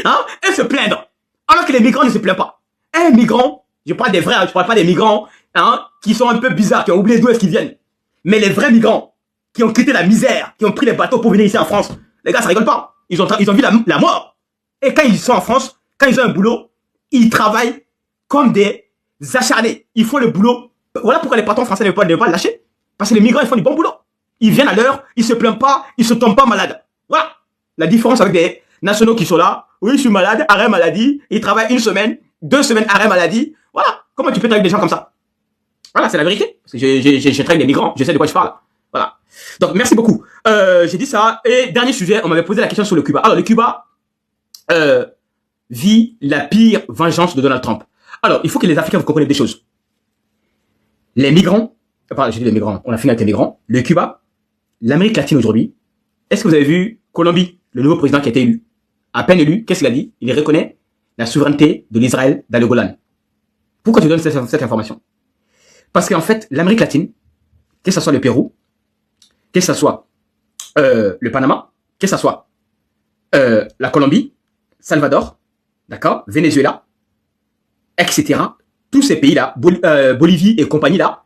Hein, et se plaindre. Alors que les migrants ne se plaignent pas. Un migrant, je parle des vrais, je parle pas des migrants hein, qui sont un peu bizarres, qui ont oublié d'où est-ce qu'ils viennent. Mais les vrais migrants, qui ont quitté la misère, qui ont pris les bateaux pour venir ici en France, les gars, ça rigole pas. Ils ont vu la mort. Et quand ils sont en France, quand ils ont un boulot, ils travaillent comme des acharnés. Ils font le boulot. Voilà pourquoi les patrons français ne veulent pas le lâcher. Parce que les migrants, ils font du bon boulot. Ils viennent à l'heure, ils se plaignent pas, ils se tombent pas malades. Voilà. La différence avec des nationaux qui sont là. Oui, je suis malade, arrêt maladie. Ils travaillent 1 semaine. 2 semaines arrêt maladie. Voilà. Comment tu peux travailler avec des gens comme ça? Voilà, c'est la vérité. Parce que je traite des migrants. Je sais de quoi je parle. Voilà. Donc, merci beaucoup. J'ai dit ça. Et dernier sujet, on m'avait posé la question sur le Cuba. Alors, le Cuba vit la pire vengeance de Donald Trump. Alors, il faut que les Africains vous compreniez des choses. Les migrants, enfin, j'ai dit les migrants, on a fini avec les migrants. Le Cuba, l'Amérique latine aujourd'hui. Est-ce que vous avez vu Colombie, le nouveau président qui a été élu? À peine élu, qu'est-ce qu'il a dit? Il reconnaît la souveraineté de l'Israël dans le Golan. Pourquoi tu donnes cette information? Parce qu'en fait, l'Amérique latine, que ce soit le Pérou, que ce soit le Panama, que ce soit la Colombie, Salvador, d'accord, Venezuela, etc. Tous ces pays-là, Bolivie et compagnie là,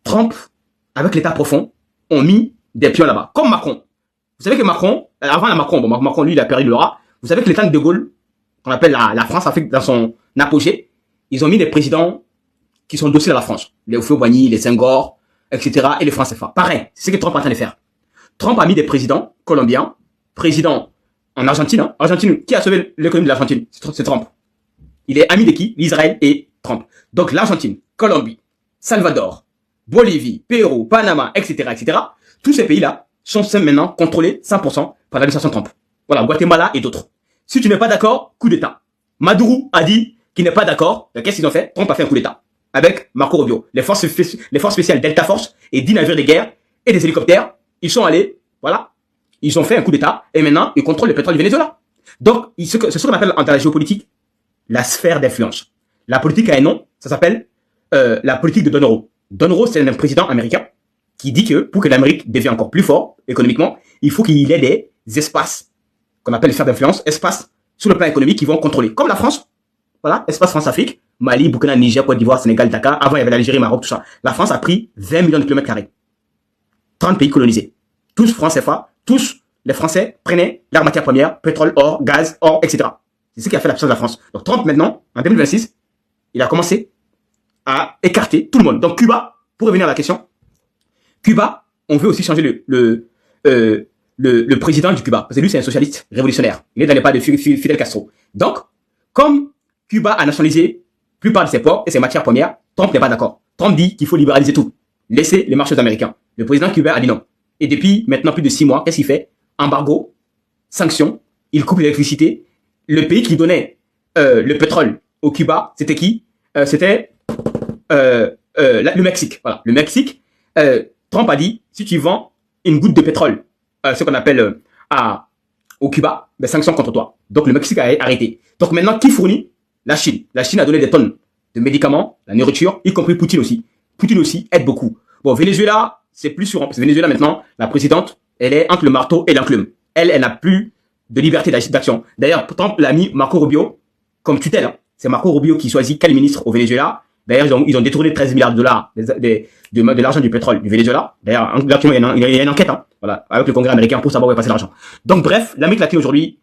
Trump, avec l'État profond, ont mis des pions là-bas. Comme Macron. Vous savez que Macron, avant la Macron, bon, Macron lui, il a perdu le rat. Vous savez que l'État de Gaulle, qu'on appelle la France Afrique dans son apogée, ils ont mis des présidents qui sont dociles à la France. Les Houphouët-Boigny, les Senghor, etc. et les Français CFA. Pareil, c'est ce que Trump est en train de faire. Trump a mis des présidents colombiens, présidents en Argentine. Hein. Argentine, qui a sauvé l'économie de l'Argentine? C'est Trump. Il est ami de qui? L'Israël et Trump. Donc l'Argentine, Colombie, Salvador, Bolivie, Pérou, Panama, etc., tous ces pays-là sont maintenant contrôlés 100% par l'administration Trump. Voilà, Guatemala et d'autres. Si tu n'es pas d'accord, coup d'État. Maduro a dit qu'il n'est pas d'accord. Qu'est-ce qu'ils ont fait? Trump a fait un coup d'État avec Marco Rubio. Les forces spéciales Delta Force et 10 navires de guerre et des hélicoptères, ils sont allés, voilà, ils ont fait un coup d'État et maintenant ils contrôlent le pétrole du Venezuela. Donc, c'est ce qu'on appelle dans la géopolitique la sphère d'influence. La politique a un nom, ça s'appelle la politique de Don Rowe. Don Rowe, c'est un président américain qui dit que pour que l'Amérique devienne encore plus fort économiquement, il faut qu'il ait des espaces qu'on appelle sphères d'influence, espaces sur le plan économique qui vont contrôler. Comme la France, voilà, espace France-Afrique, Mali, Burkina, Niger, Côte d'Ivoire, Sénégal, Dakar. Avant, il y avait l'Algérie, Maroc, tout ça. La France a pris 20 millions de kilomètres carrés. 30 pays colonisés. Tous francs CFA, tous les Français prenaient leurs matières premières, pétrole, or, gaz, or, etc. C'est ce qui a fait la puissance de la France. Donc Trump, maintenant, en 2026, il a commencé à écarter tout le monde. Donc Cuba, pour revenir à la question, Cuba, on veut aussi changer le président du Cuba. Parce que lui, c'est un socialiste révolutionnaire. Il est dans les pas de Fidel Castro. Donc, comme Cuba a nationalisé la plupart de ses ports et ses matières premières, Trump n'est pas d'accord. Trump dit qu'il faut libéraliser tout. Laisser les marchés américains. Le président cubain a dit non. Et depuis maintenant plus de 6 mois, qu'est-ce qu'il fait? Embargo, sanctions, il coupe l'électricité. Le pays qui donnait le pétrole au Cuba, c'était qui? C'était le Mexique. Voilà. Le Mexique, Trump a dit, si tu vends une goutte de pétrole, ce qu'on appelle au Cuba, ben, sanctions contre toi. Donc le Mexique a arrêté. Donc maintenant, qui fournit? La Chine. La Chine a donné des tonnes de médicaments, la nourriture, y compris Poutine aussi. Poutine aussi aide beaucoup. Bon, Venezuela, c'est plus sûr. Parce que Venezuela, maintenant, la présidente, elle est entre le marteau et l'enclume. Elle n'a plus de liberté d'action. D'ailleurs, Trump l'a mis Marco Rubio comme tutelle. Hein. C'est Marco Rubio qui choisit quel ministre au Venezuela. D'ailleurs, ils ont détourné 13 milliards de dollars de l'argent du pétrole du Venezuela. D'ailleurs, il y a une enquête, hein, voilà, avec le Congrès américain pour savoir où est passé l'argent. Donc, bref, l'Amérique latine aujourd'hui,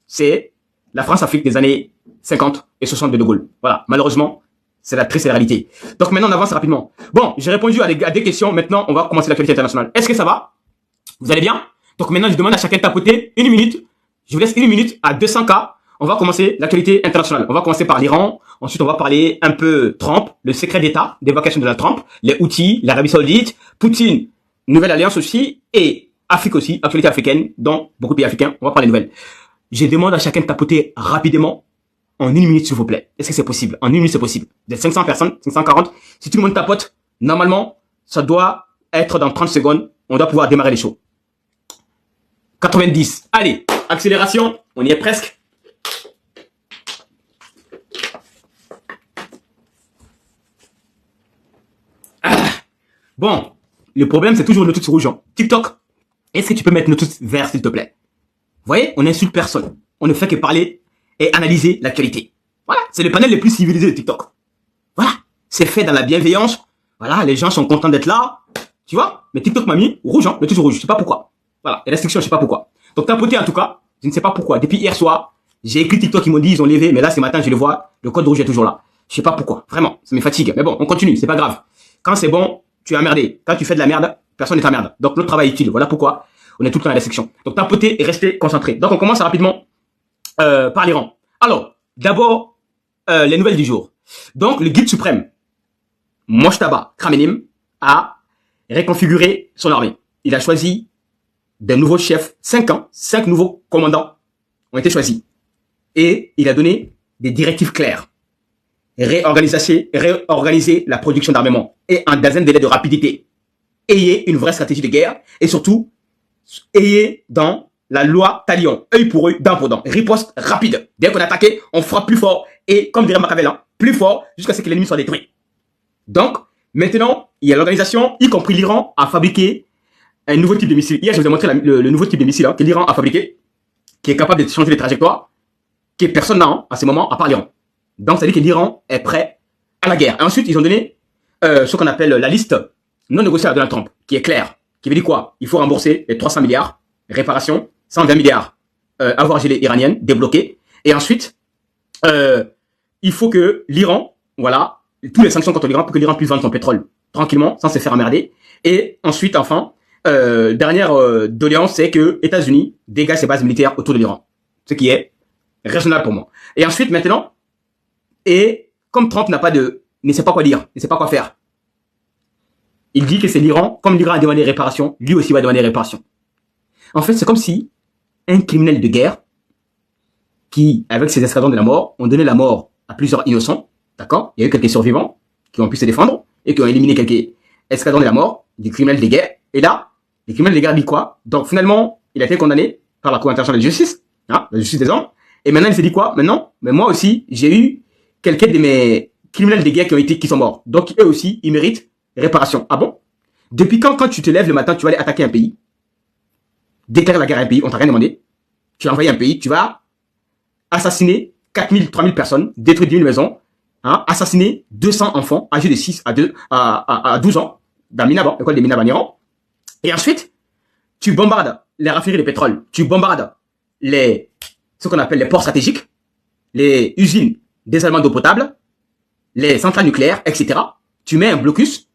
c'est la France-Afrique des années 50 et 60 de De Gaulle. Voilà, malheureusement, c'est la triste réalité. Donc maintenant, on avance rapidement. Bon, j'ai répondu à des questions. Maintenant, on va commencer l'actualité internationale. Est-ce que ça va? Vous allez bien? Donc maintenant, je demande à chacun de tapoter 1 minute. Je vous laisse 1 minute à 200K. On va commencer l'actualité internationale. On va commencer par l'Iran. Ensuite, on va parler un peu Trump, le secret d'État d'évacuation de la Trump, les Houthis, l'Arabie Saoudite, Poutine, nouvelle alliance aussi, et Afrique aussi, actualité africaine, dont beaucoup de pays africains. On va parler nouvelles. Je demande à chacun de tapoter rapidement en 1 minute, s'il vous plaît. Est-ce que c'est possible? En 1 minute, c'est possible. Vous êtes 500 personnes, 540. Si tout le monde tapote, normalement, ça doit être dans 30 secondes. On doit pouvoir démarrer les shows. 90. Allez, accélération. On y est presque. Bon, le problème, c'est toujours une notice rouge. TikTok, est-ce que tu peux mettre une notice verte, s'il te plaît? Vous voyez, on n'insulte personne. On ne fait que parler et analyser l'actualité. Voilà, c'est le panel le plus civilisé de TikTok. Voilà, c'est fait dans la bienveillance. Voilà, les gens sont contents d'être là. Tu vois? Mais TikTok m'a mis rouge, hein, notice rouge, je sais pas pourquoi. Voilà, les restrictions, je sais pas pourquoi. Donc tapoter en tout cas, je ne sais pas pourquoi. Depuis hier soir, j'ai écrit TikTok, ils m'ont dit, ils ont levé, mais là, ce matin, je le vois, le code rouge est toujours là. Je sais pas pourquoi, vraiment, ça me fatigue. Mais bon, on continue, c'est pas grave. Quand c'est bon, tu es emmerdé. Quand tu fais de la merde, personne n'est emmerde. Donc notre travail est utile. Voilà pourquoi on est tout le temps à la section. Donc tapoter et rester concentré. Donc on commence rapidement par l'Iran. Alors, d'abord, les nouvelles du jour. Donc le guide suprême, Mojtaba Khamenei, a réconfiguré son armée. Il a choisi des nouveaux chefs, 5 ans, 5 nouveaux commandants ont été choisis. Et il a donné des directives claires. Réorganiser la production d'armement et dans un délai de rapidité. Ayez une vraie stratégie de guerre et surtout, ayez dans la loi Talion, œil pour œil, dent pour dent, riposte rapide. Dès qu'on est attaqué, on frappe plus fort et, comme dirait Machiavel, plus fort jusqu'à ce que l'ennemi soit détruit. Donc, maintenant, il y a l'organisation, y compris l'Iran, a fabriqué un nouveau type de missile. Hier, je vous ai montré le nouveau type de missile que l'Iran a fabriqué, qui est capable de changer les trajectoires, que personne n'a à ce moment, à part l'Iran. Donc, ça veut dire que l'Iran est prêt à la guerre. Et ensuite, ils ont donné ce qu'on appelle la liste non négociable de Donald Trump, qui est claire, qui veut dire quoi? Il faut rembourser les 300 milliards, réparation, 120 milliards, avoir gelé iranienne, débloqué. Et ensuite, il faut que l'Iran, voilà, tous les sanctions contre l'Iran pour que l'Iran puisse vendre son pétrole tranquillement, sans se faire emmerder. Et ensuite, enfin, dernière doléance, c'est que les États-Unis dégagent ses bases militaires autour de l'Iran. Ce qui est raisonnable pour moi. Et ensuite, maintenant, et comme Trump ne sait pas quoi dire, ne sait pas quoi faire, il dit que c'est l'Iran, comme l'Iran a demandé réparation, lui aussi va demander réparation. En fait, c'est comme si un criminel de guerre qui, avec ses escadrons de la mort, ont donné la mort à plusieurs innocents, d'accord? Il y a eu quelques survivants qui ont pu se défendre et qui ont éliminé quelques escadrons de la mort, des criminels de guerre. Et là, les criminels de guerre disent quoi? Donc finalement, il a été condamné par la Cour internationale de justice, hein, la justice des hommes. Et maintenant, il s'est dit quoi? Maintenant, mais moi aussi, j'ai eu quelques de mes criminels de guerre qui sont morts. Donc eux aussi, ils méritent réparation. Ah bon? Depuis quand tu te lèves le matin, tu vas aller attaquer un pays, déclarer la guerre à un pays, on t'a rien demandé, tu as envoyé un pays, tu vas assassiner 4000, 3000 personnes, détruire 10 000 maisons, hein, assassiner 200 enfants âgés de 6 à 12 ans, dans Minab, l'école des Minab en Iran. Et ensuite, tu bombardes les raffineries de pétrole, tu bombardes ce qu'on appelle les ports stratégiques, les usines dessalement d'eau potable, les centrales nucléaires, etc. Tu mets un blocus.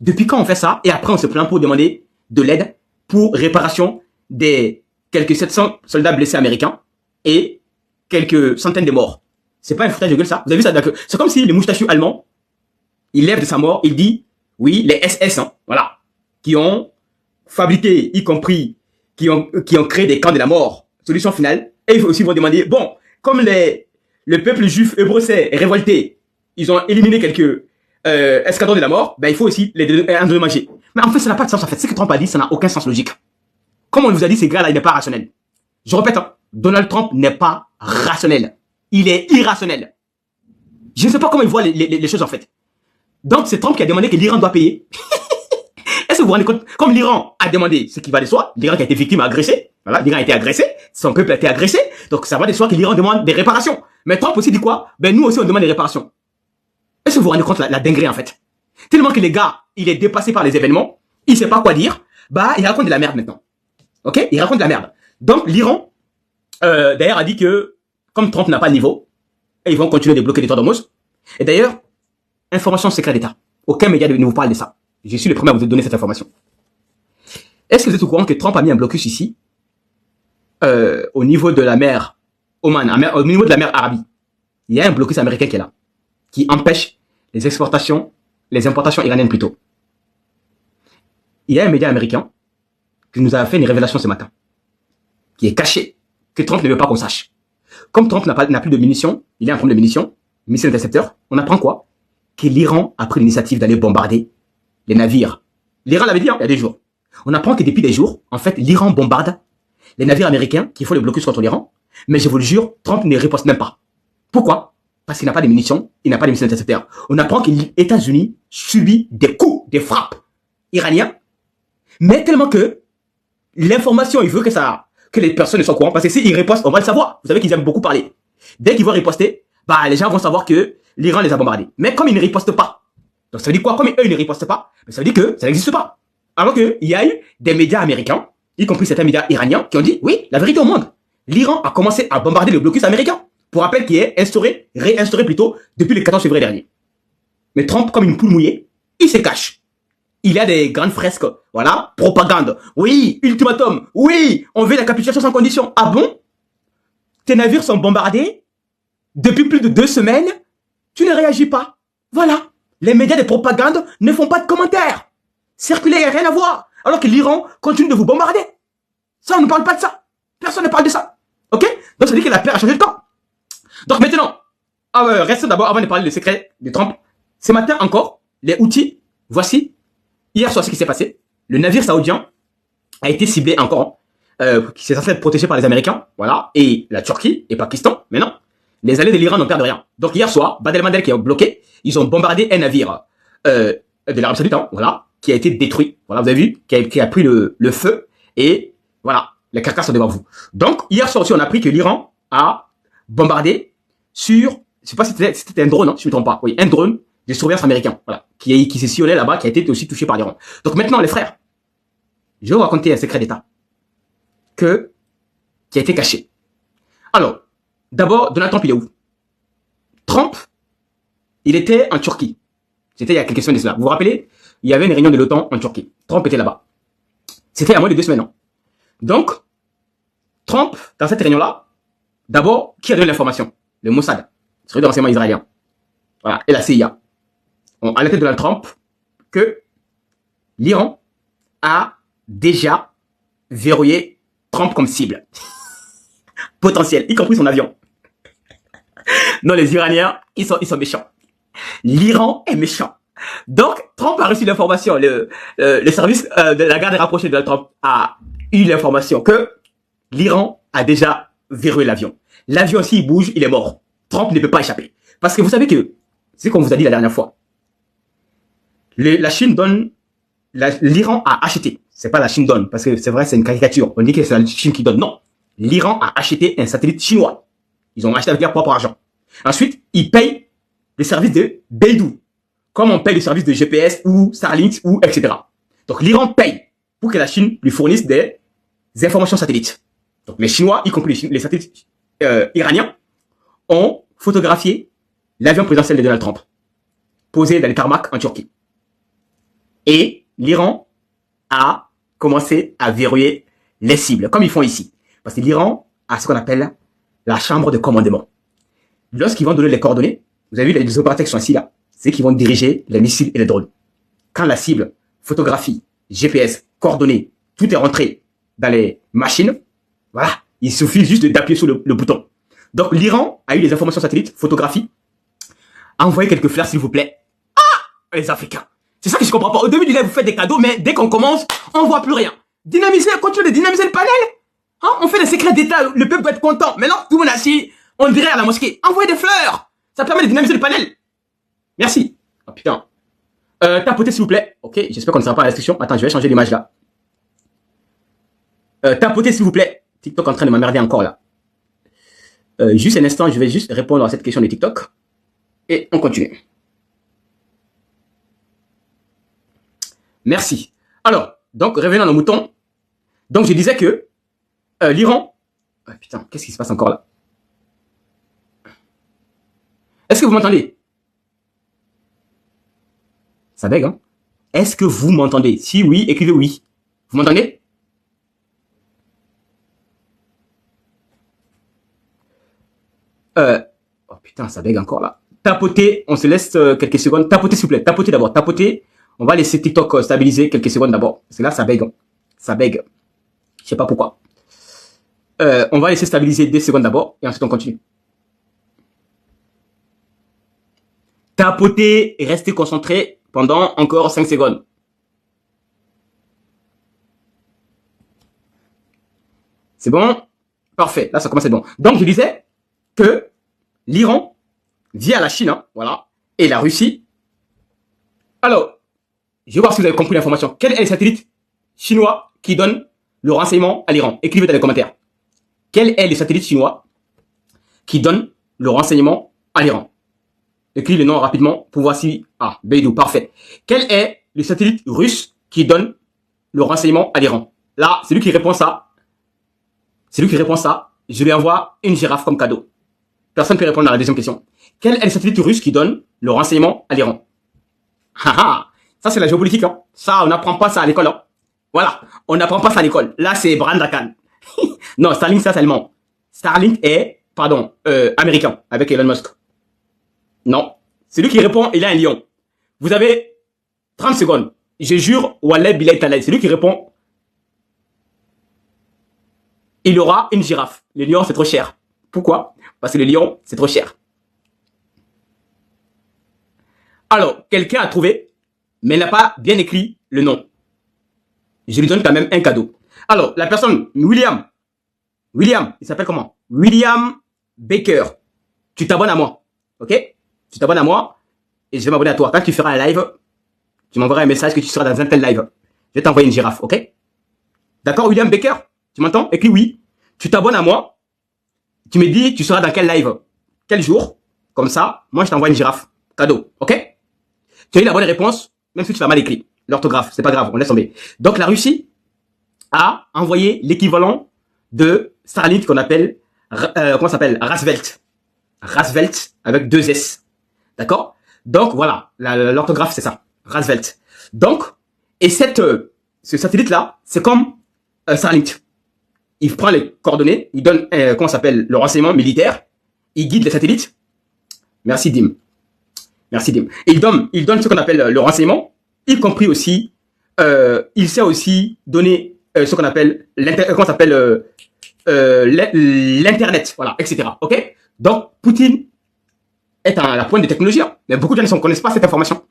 Depuis quand on fait ça? Et après, on se plaint pour demander de l'aide pour réparation des quelques 700 soldats blessés américains et quelques centaines de morts. C'est pas un foutage de gueule, ça? Vous avez vu ça? C'est comme si le moustachu allemand, il lève de sa mort, il dit, oui, les SS, hein, voilà, qui ont fabriqué, y compris, qui ont créé des camps de la mort. Solution finale. Et il faut aussi vous demander, bon, comme le peuple juif hébreu s'est révolté, ils ont éliminé quelques escadrons de la mort, ben il faut aussi les endommager. Mais en fait, ça n'a pas de sens, en fait. Ce que Trump a dit, ça n'a aucun sens logique. Comme on vous a dit, ces gars-là, il n'est pas rationnel. Je répète, hein, Donald Trump n'est pas rationnel. Il est irrationnel. Je ne sais pas comment il voit les choses, en fait. Donc, c'est Trump qui a demandé que l'Iran doit payer. Est-ce que vous vous rendez compte? Comme l'Iran a demandé ce qui va de soi, l'Iran qui a été victime agressé, voilà, l'Iran a été agressé, son peuple a été agressé, donc ça va de soi que l'Iran demande des réparations. Mais Trump aussi dit quoi? Ben nous aussi on demande des réparations. Est-ce que vous vous rendez compte la dinguerie en fait? Tellement que les gars, il est dépassé par les événements, il sait pas quoi dire, bah il raconte de la merde maintenant. Ok? Il raconte de la merde. Donc l'Iran, d'ailleurs a dit que comme Trump n'a pas le niveau, et ils vont continuer de bloquer les toits d'Hormuz. Et d'ailleurs, information secrète d'État. Aucun média ne vous parle de ça. Je suis le premier à vous donner cette information. Est-ce que vous êtes au courant que Trump a mis un blocus ici, au niveau de la mer Oman, au niveau de la mer Arabie? Il y a un blocus américain qui est là, qui empêche les importations iraniennes plutôt. Il y a un média américain qui nous a fait une révélation ce matin, qui est caché, que Trump ne veut pas qu'on sache. Comme Trump n'a plus de munitions, il a un problème de munitions, missiles intercepteurs, on apprend quoi? Que l'Iran a pris l'initiative d'aller bombarder les navires. L'Iran l'avait dit, hein, il y a des jours. On apprend que depuis des jours, en fait, l'Iran bombarde les navires américains qui font le blocus contre l'Iran. Mais je vous le jure, Trump ne riposte même pas. Pourquoi? Parce qu'il n'a pas de munitions, il n'a pas de missiles intercepteurs. On apprend que les États-Unis subit des coups, des frappes iraniens, mais tellement que l'information, il veut que les personnes ne soient au courant. Parce que s'ils ripostent, on va le savoir. Vous savez qu'ils aiment beaucoup parler. Dès qu'ils vont riposter, bah, les gens vont savoir que l'Iran les a bombardés. Mais comme ils ne ripostent pas, donc ça veut dire quoi? Comme eux ils ne ripostent pas, ça veut dire que ça n'existe pas. Alors qu'il y a eu des médias américains, y compris certains médias iraniens, qui ont dit, oui, la vérité au monde. L'Iran a commencé à bombarder le blocus américain. Pour rappel, qui est réinstauré plutôt depuis le 14 février dernier. Mais Trump, comme une poule mouillée, il se cache. Il a des grandes fresques, voilà, propagande. Oui, ultimatum. Oui, on veut la capitulation sans condition. Ah bon? Tes navires sont bombardés depuis plus de 2 semaines. Tu ne réagis pas. Voilà. Les médias de propagande ne font pas de commentaires. Circuler, il n'y a rien à voir. Alors que l'Iran continue de vous bombarder. Ça, on ne parle pas de ça. Personne ne parle de ça. Ok? Donc, ça veut dire que la paix a changé de camp. Donc maintenant, restons d'abord avant de parler du secret de Trump. Ce matin encore, les Houthis, voici, hier soir ce qui s'est passé. Le navire saoudien a été ciblé encore, qui s'est censé être protégé par les Américains, voilà, et la Turquie et Pakistan, mais non. Les alliés de l'Iran n'ont perdu rien. Donc hier soir, Bab el-Mandeb qui est bloqué, ils ont bombardé un navire de l'Arabie Saoudite, hein, voilà, qui a été détruit. Voilà, vous avez vu, qui a pris le feu, et voilà, les carcasses sont devant vous. Donc hier soir aussi, on a appris que l'Iran a bombardé sur, je sais pas si c'était un drone, hein, si je ne me trompe pas, oui, un drone de surveillance américain, voilà, qui s'est sillonné là-bas, qui a été aussi touché par l'Iran. Donc maintenant, les frères, je vais vous raconter un secret d'État qui a été caché. Alors, d'abord, Donald Trump, il est où? Trump, il était en Turquie. C'était il y a quelques semaines de cela. Vous vous rappelez? Il y avait une réunion de l'OTAN en Turquie. Trump était là-bas. C'était il y a moins de 2 semaines. Hein. Donc, Trump, dans cette réunion-là, d'abord, qui a donné l'information? Le Mossad, service de renseignement israélien. voilà, et la CIA ont alerté Donald Trump que l'Iran a déjà verrouillé Trump comme cible potentielle, y compris son avion. Non, les Iraniens, ils sont méchants. L'Iran est méchant. Donc, Trump a reçu l'information, le service de la garde rapprochée de Donald Trump a eu l'information que l'Iran a déjà verrouillé l'avion. L'avion, s'il bouge, il est mort. Trump ne peut pas échapper. Parce que vous savez que, c'est comme on vous a dit la dernière fois, la Chine donne, l'Iran a acheté. C'est pas la Chine donne, parce que c'est vrai, c'est une caricature. On dit que c'est la Chine qui donne. Non. L'Iran a acheté un satellite chinois. Ils ont acheté avec leur propre argent. Ensuite, ils payent les services de Beidou, comme on paye les services de GPS ou Starlink ou etc. Donc l'Iran paye pour que la Chine lui fournisse des informations satellites. Donc les Chinois, y compris les satellites iraniens, ont photographié l'avion présidentiel de Donald Trump, posé dans les tarmacs en Turquie. Et l'Iran a commencé à verrouiller les cibles, comme ils font ici. Parce que l'Iran a ce qu'on appelle la chambre de commandement. Lorsqu'ils vont donner les coordonnées, vous avez vu les opérateurs qui sont ici là, c'est qu'ils vont diriger les missiles et les drones. Quand la cible, photographie, GPS, coordonnées, tout est rentré dans les machines, voilà, il suffit juste d'appuyer sur le bouton. Donc l'Iran a eu les informations satellites, photographie. Envoyez quelques fleurs s'il vous plaît. Ah, les Africains. C'est ça que je comprends pas. Au début du live, vous faites des cadeaux, mais dès qu'on commence, on voit plus rien. Dynamiser, continuez de dynamiser le panel. Hein, on fait des secrets d'État, le peuple doit être content. Maintenant, tout le monde est assis, on dirait à la mosquée. Envoyez des fleurs. Ça permet de dynamiser le panel. Merci. Oh putain. Tapotez s'il vous plaît. Ok, j'espère qu'on ne sera pas à la restriction. Attends, je vais changer l'image là. Tapotez s'il vous plaît. TikTok en train de m'emmerder encore là. Juste un instant, je vais juste répondre à cette question de TikTok. Et on continue. Merci. Alors, donc revenons à nos moutons. Donc je disais que l'Iran... Oh, putain, qu'est-ce qui se passe encore là? Est-ce que vous m'entendez? Ça bug, hein? Est-ce que vous m'entendez? Si oui, écrivez oui. Vous m'entendez? Oh putain, ça bug encore là. Tapotez, on se laisse quelques secondes. Tapotez s'il vous plaît. Tapotez d'abord. Tapotez. On va laisser TikTok stabiliser quelques secondes d'abord. Parce que là, ça bug. Hein. Ça bug. Je sais pas pourquoi. On va laisser stabiliser 2 secondes d'abord. Et ensuite, on continue. Tapotez et restez concentré pendant encore 5 secondes. C'est bon? Parfait. Là, ça commence à être bon. Donc, je disais que l'Iran, via la Chine, hein, voilà, et la Russie. Alors, je vais voir si vous avez compris l'information. Quel est le satellite chinois qui donne le renseignement à l'Iran? Écrivez dans les commentaires. Quel est le satellite chinois qui donne le renseignement à l'Iran? Écris le nom rapidement pour voir si... Ah, Beidou, parfait. Quel est le satellite russe qui donne le renseignement à l'Iran? Là, celui qui répond ça, je lui envoie une girafe comme cadeau. Personne ne peut répondre à la deuxième question. Quel est le satellite russe qui donne le renseignement à l'Iran? Haha, ça c'est la géopolitique. Hein. Ça, on n'apprend pas ça à l'école. Hein. Voilà, on n'apprend pas ça à l'école. Là, c'est Brandakan. Non, Starlink, ça c'est allemand. Starlink est, pardon, américain, avec Elon Musk. Non. Celui qui répond, il a un lion. Vous avez 30 secondes. Je jure, Wallah Bilay Talay. Celui qui répond, il aura une girafe. Le lion, c'est trop cher. Pourquoi? Parce que le lion, c'est trop cher. Alors, quelqu'un a trouvé, mais n'a pas bien écrit le nom. Je lui donne quand même un cadeau. Alors, la personne, William, il s'appelle comment? William Baker. Tu t'abonnes à moi, ok? Tu t'abonnes à moi et je vais m'abonner à toi. Quand tu feras un live, tu m'enverras un message que tu seras dans un tel live. Je vais t'envoyer une girafe, ok? D'accord, William Baker? Tu m'entends? Écris oui. Tu t'abonnes à moi. Tu me dis, tu seras dans quel live? Quel jour? Comme ça, moi je t'envoie une girafe. Cadeau, ok? Tu as eu la bonne réponse, même si tu l'as mal écrit. L'orthographe, c'est pas grave, on laisse tomber. Donc la Russie a envoyé l'équivalent de Starlink qu'on appelle, comment ça s'appelle? Rasvelt. Rasvelt avec 2 S. D'accord? Donc voilà, l'orthographe c'est ça. Rasvelt. Donc, et ce satellite-là, c'est comme Starlink. Il prend les coordonnées, il donne, comment ça s'appelle, le renseignement militaire, il guide les satellites. Merci Dim. Merci Dim. Il donne ce qu'on appelle le renseignement, y compris aussi, il sait aussi donner ce qu'on appelle l'internet, voilà, etc. Ok. Donc Poutine est à la pointe de technologie, hein. Mais beaucoup de gens ne connaissent pas cette information.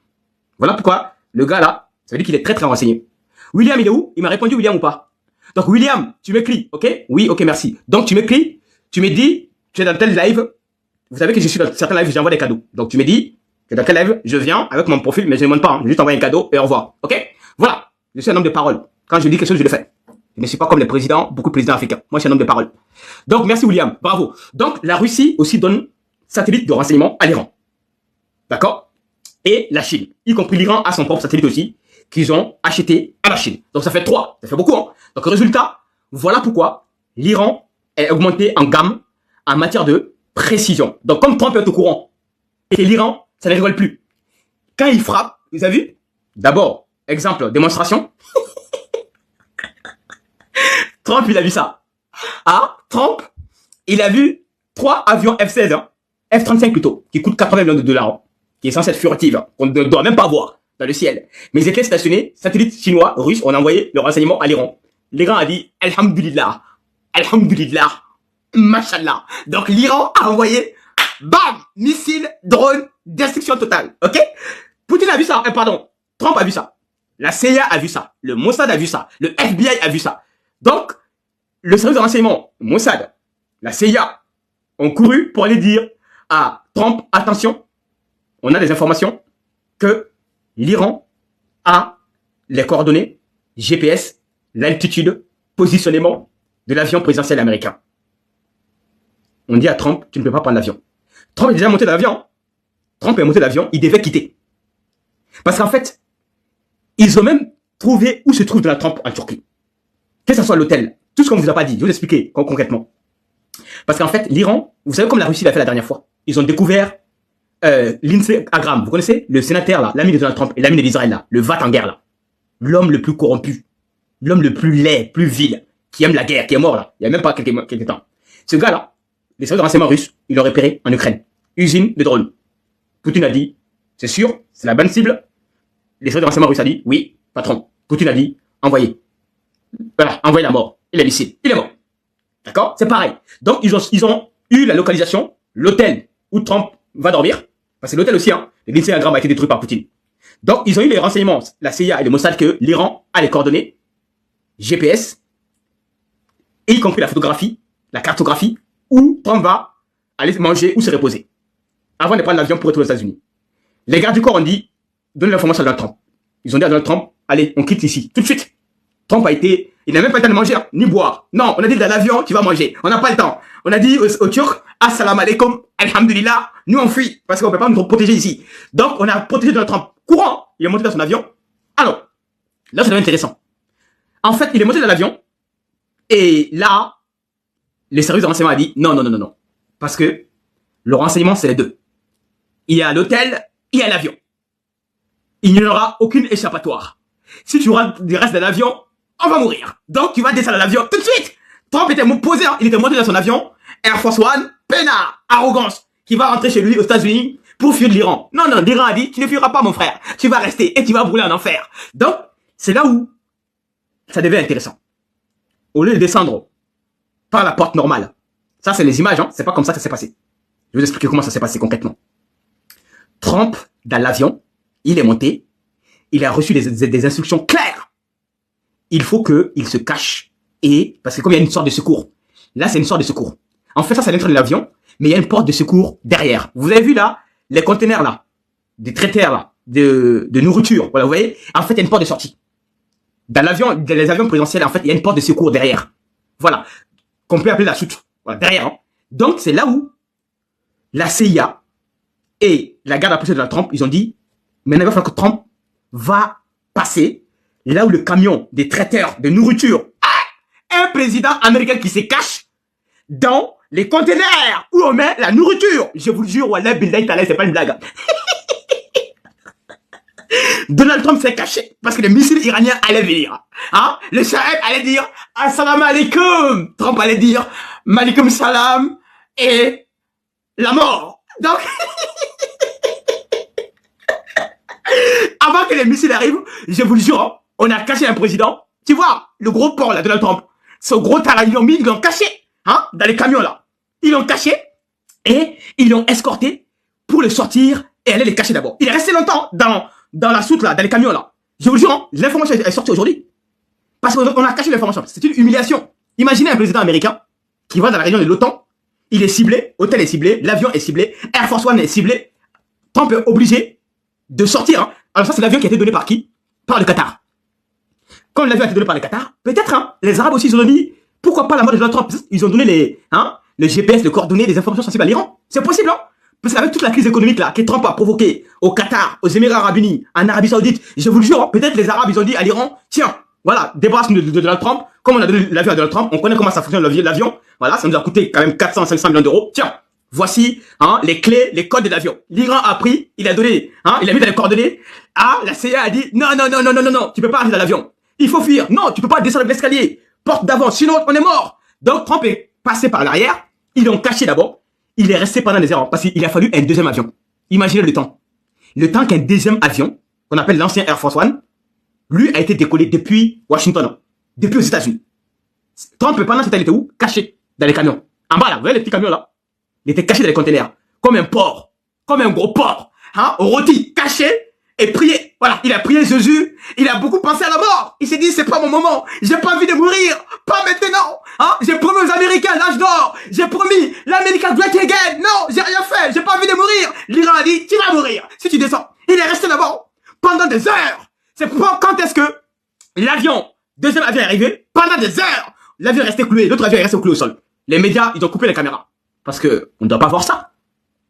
Voilà pourquoi le gars là, ça veut dire qu'il est très très renseigné. William, il est où? Il m'a répondu William ou pas? Donc William, tu m'écris, ok? Oui, ok, merci. Donc tu m'écris, tu me dis, tu es dans tel live. Vous savez que je suis dans certains lives, j'envoie des cadeaux. Donc tu me dis, tu es dans tel live, je viens avec mon profil, mais je ne demande pas, hein. Je vais juste envoyer un cadeau et au revoir, ok? Voilà, je suis un homme de parole. Quand je dis quelque chose, je le fais. Je ne suis pas comme les présidents, beaucoup de présidents africains. Moi, je suis un homme de parole. Donc merci William, bravo. Donc la Russie aussi donne satellite de renseignement à l'Iran. D'accord? Et la Chine, y compris l'Iran a son propre satellite aussi, qu'ils ont acheté à la Chine. Donc ça fait 3, ça fait beaucoup, hein. Donc résultat, voilà pourquoi l'Iran est augmenté en gamme en matière de précision. Donc comme Trump est au courant et l'Iran, ça ne rigole plus. Quand il frappe, vous avez vu? D'abord, exemple, démonstration. Trump, il a vu ça. Ah, Trump, il a vu 3 avions F-16, hein, F-35 plutôt, qui coûtent 80 millions de dollars, hein, qui est censé être furtive, hein, qu'on ne doit même pas voir dans le ciel. Mais ils étaient stationnés, satellites chinois, russes, on a envoyé le renseignement à l'Iran. L'Iran a dit, Alhamdulillah, Alhamdulillah, Mashallah. Donc l'Iran a envoyé, bam, missile, drone, destruction totale, ok? Poutine a vu ça, pardon, Trump a vu ça. La CIA a vu ça, le Mossad a vu ça, le FBI a vu ça. Donc, le service de renseignement, Mossad, la CIA, ont couru pour aller dire à Trump, attention, on a des informations que l'Iran a les coordonnées GPS, l'altitude, positionnement de l'avion présidentiel américain. On dit à Trump, tu ne peux pas prendre l'avion. Trump est déjà monté dans l'avion. Trump est monté dans l'avion, il devait quitter. Parce qu'en fait, ils ont même trouvé où se trouve Donald Trump en Turquie. Que ce soit l'hôtel, tout ce qu'on ne vous a pas dit, je vais vous expliquer concrètement. Parce qu'en fait, l'Iran, vous savez comme la Russie l'a fait la dernière fois, ils ont découvert Lindsey Graham, vous connaissez le sénateur là, l'ami de Donald Trump et l'ami de l'Israël là, le vat en guerre là, l'homme le plus corrompu, l'homme le plus laid, plus vil, qui aime la guerre, qui est mort là, il n'y a même pas quelques temps. Ce gars là, les services de renseignement russes, ils l'ont repéré en Ukraine, usine de drones. Poutine a dit, c'est sûr, c'est la bonne cible. Les services de renseignement russes a dit, oui, patron. Poutine a dit, envoyez. Voilà, envoyez la mort. Il est missile, il est mort. D'accord? C'est pareil. Donc, ils ont eu la localisation, l'hôtel où Trump va dormir. Parce que l'hôtel aussi, hein, le Graham a été détruit par Poutine. Donc, ils ont eu les renseignements, la CIA et le Mossad, que l'Iran a les coordonnées, GPS, et y compris la photographie, la cartographie, où Trump va aller manger ou se reposer. Avant de prendre l'avion pour retourner aux États-Unis. Les gardes du corps ont dit, donnez l'information à Donald Trump. Ils ont dit à Donald Trump, allez, on quitte ici, tout de suite. Trump a été, il n'a même pas le temps de manger, hein, ni boire. Non, on a dit dans l'avion, tu vas manger. On n'a pas le temps. On a dit aux Turcs, assalamu alaikum, alhamdulillah, nous on fuit, parce qu'on ne peut pas nous protéger ici. Donc, on a protégé Donald Trump. Courant, il est monté dans son avion. Alors, là, ça devient intéressant. En fait, il est monté dans l'avion, et là, les services de renseignement a dit, non, non, non, non, non. Parce que le renseignement, c'est les deux. Il y a l'hôtel, il y a l'avion. Il n'y aura aucune échappatoire. Si tu restes dans l'avion, on va mourir. Donc, tu vas descendre de l'avion tout de suite. Trump était posé, hein, il était monté dans son avion. Air Force One, peinard, arrogance, qui va rentrer chez lui aux États-Unis pour fuir de l'Iran. Non, non, l'Iran a dit, tu ne fuiras pas, mon frère. Tu vas rester et tu vas brûler en enfer. Donc, c'est là où ça devient intéressant. Au lieu de descendre par la porte normale. Ça, c'est les images, hein. C'est pas comme ça que ça s'est passé. Je vais vous expliquer comment ça s'est passé concrètement. Trump, dans l'avion, il est monté, il a reçu des instructions claires. Il faut qu'il se cache. Et, parce que comme il y a une sorte de secours, là c'est une sorte de secours. En fait, ça c'est l'entrée de l'avion, mais il y a une porte de secours derrière. Vous avez vu là, les conteneurs là, des traiteurs là, de nourriture, voilà, vous voyez. En fait, il y a une porte de sortie. Dans l'avion, dans les avions présidentiels, en fait, il y a une porte de secours derrière. Voilà. Qu'on peut appeler la soute. Voilà, derrière. Hein. Donc, c'est là où la CIA et la garde rapprochée de la Trump, ils ont dit, maintenant, il va falloir que Trump va passer là où le camion des traiteurs de nourriture, un président américain qui se cache dans les conteneurs où on met la nourriture. Je vous le jure, Wallah Billahi Ta'ala, c'est pas une blague. Donald Trump s'est caché parce que les missiles iraniens allaient venir. Hein? Le Shahed allait dire Assalamu alaikum. Trump allait dire Malikum salam et la mort. Donc, Avant que les missiles arrivent, je vous le jure, hein, on a caché un président. Tu vois, le gros porc là, Donald Trump, ce gros taré, ils l'ont caché, hein, dans les camions là. Ils l'ont caché et ils l'ont escorté pour le sortir et aller les cacher d'abord. Il est resté longtemps dans la soute là, dans les camions là. Je vous le jure, hein, l'information est sortie aujourd'hui. Parce qu'on a caché l'information. C'est une humiliation. Imaginez un président américain qui va dans la région de l'OTAN. Il est ciblé, hôtel est ciblé, l'avion est ciblé, Air Force One est ciblé. Trump est obligé de sortir. Hein. Alors ça, c'est l'avion qui a été donné par qui? Par le Qatar. Comme l'avion a été donné par le Qatar, peut-être hein, les Arabes aussi, ils ont dit, pourquoi pas la mort de Donald Trump? Ils ont donné le GPS, les coordonnées, les informations sensibles à l'Iran. C'est possible, hein? Parce qu'avec toute la crise économique là, que Trump a provoquée au Qatar, aux Émirats Arabes Unis, en Arabie Saoudite, je vous le jure, hein, peut-être les Arabes, ils ont dit à l'Iran, tiens, voilà, débarrasse-nous de Donald Trump. Comme on a donné l'avion à Donald Trump, on connaît comment ça fonctionne l'avion. Voilà, ça nous a coûté quand même 400-500 millions d'euros. Tiens, voici hein, les clés, les codes de l'avion. L'Iran a pris, il a donné, hein, il a mis dans les coordonnées. Ah, la CIA a dit, non, tu peux pas arriver dans l'avion. Il faut fuir. Non, tu peux pas descendre l'escalier. Porte d'avant, sinon on est mort. Donc Trump est passé par l'arrière. Ils l'ont caché d'abord. Il est resté pendant des heures parce qu'il a fallu un deuxième avion. Imaginez le temps. Le temps qu'un deuxième avion, qu'on appelle l'ancien Air Force One, lui a été décollé depuis Washington, depuis aux États-Unis. Trump, pendant ce temps, il était où? Caché dans les camions. En bas là, vous voyez les petits camions là? Il était caché dans les containers. Comme un porc. Comme un gros porc. Hein? Rôti, caché et prié. Voilà, il a prié Jésus. Il a beaucoup pensé à la mort. Il s'est dit, c'est pas mon moment. J'ai pas envie de mourir. Pas maintenant. Hein? J'ai promis aux Américains l'âge d'or. J'ai promis l'American Great Again. Non, j'ai rien fait. J'ai pas envie de mourir. L'Iran a dit, tu vas mourir si tu descends. Il est resté là-bas pendant des heures. C'est pourquoi quand est-ce que l'avion, deuxième avion est arrivé, pendant des heures, l'avion est resté cloué, l'autre avion est resté cloué au sol. Les médias, ils ont coupé les caméras. Parce que on ne doit pas voir ça.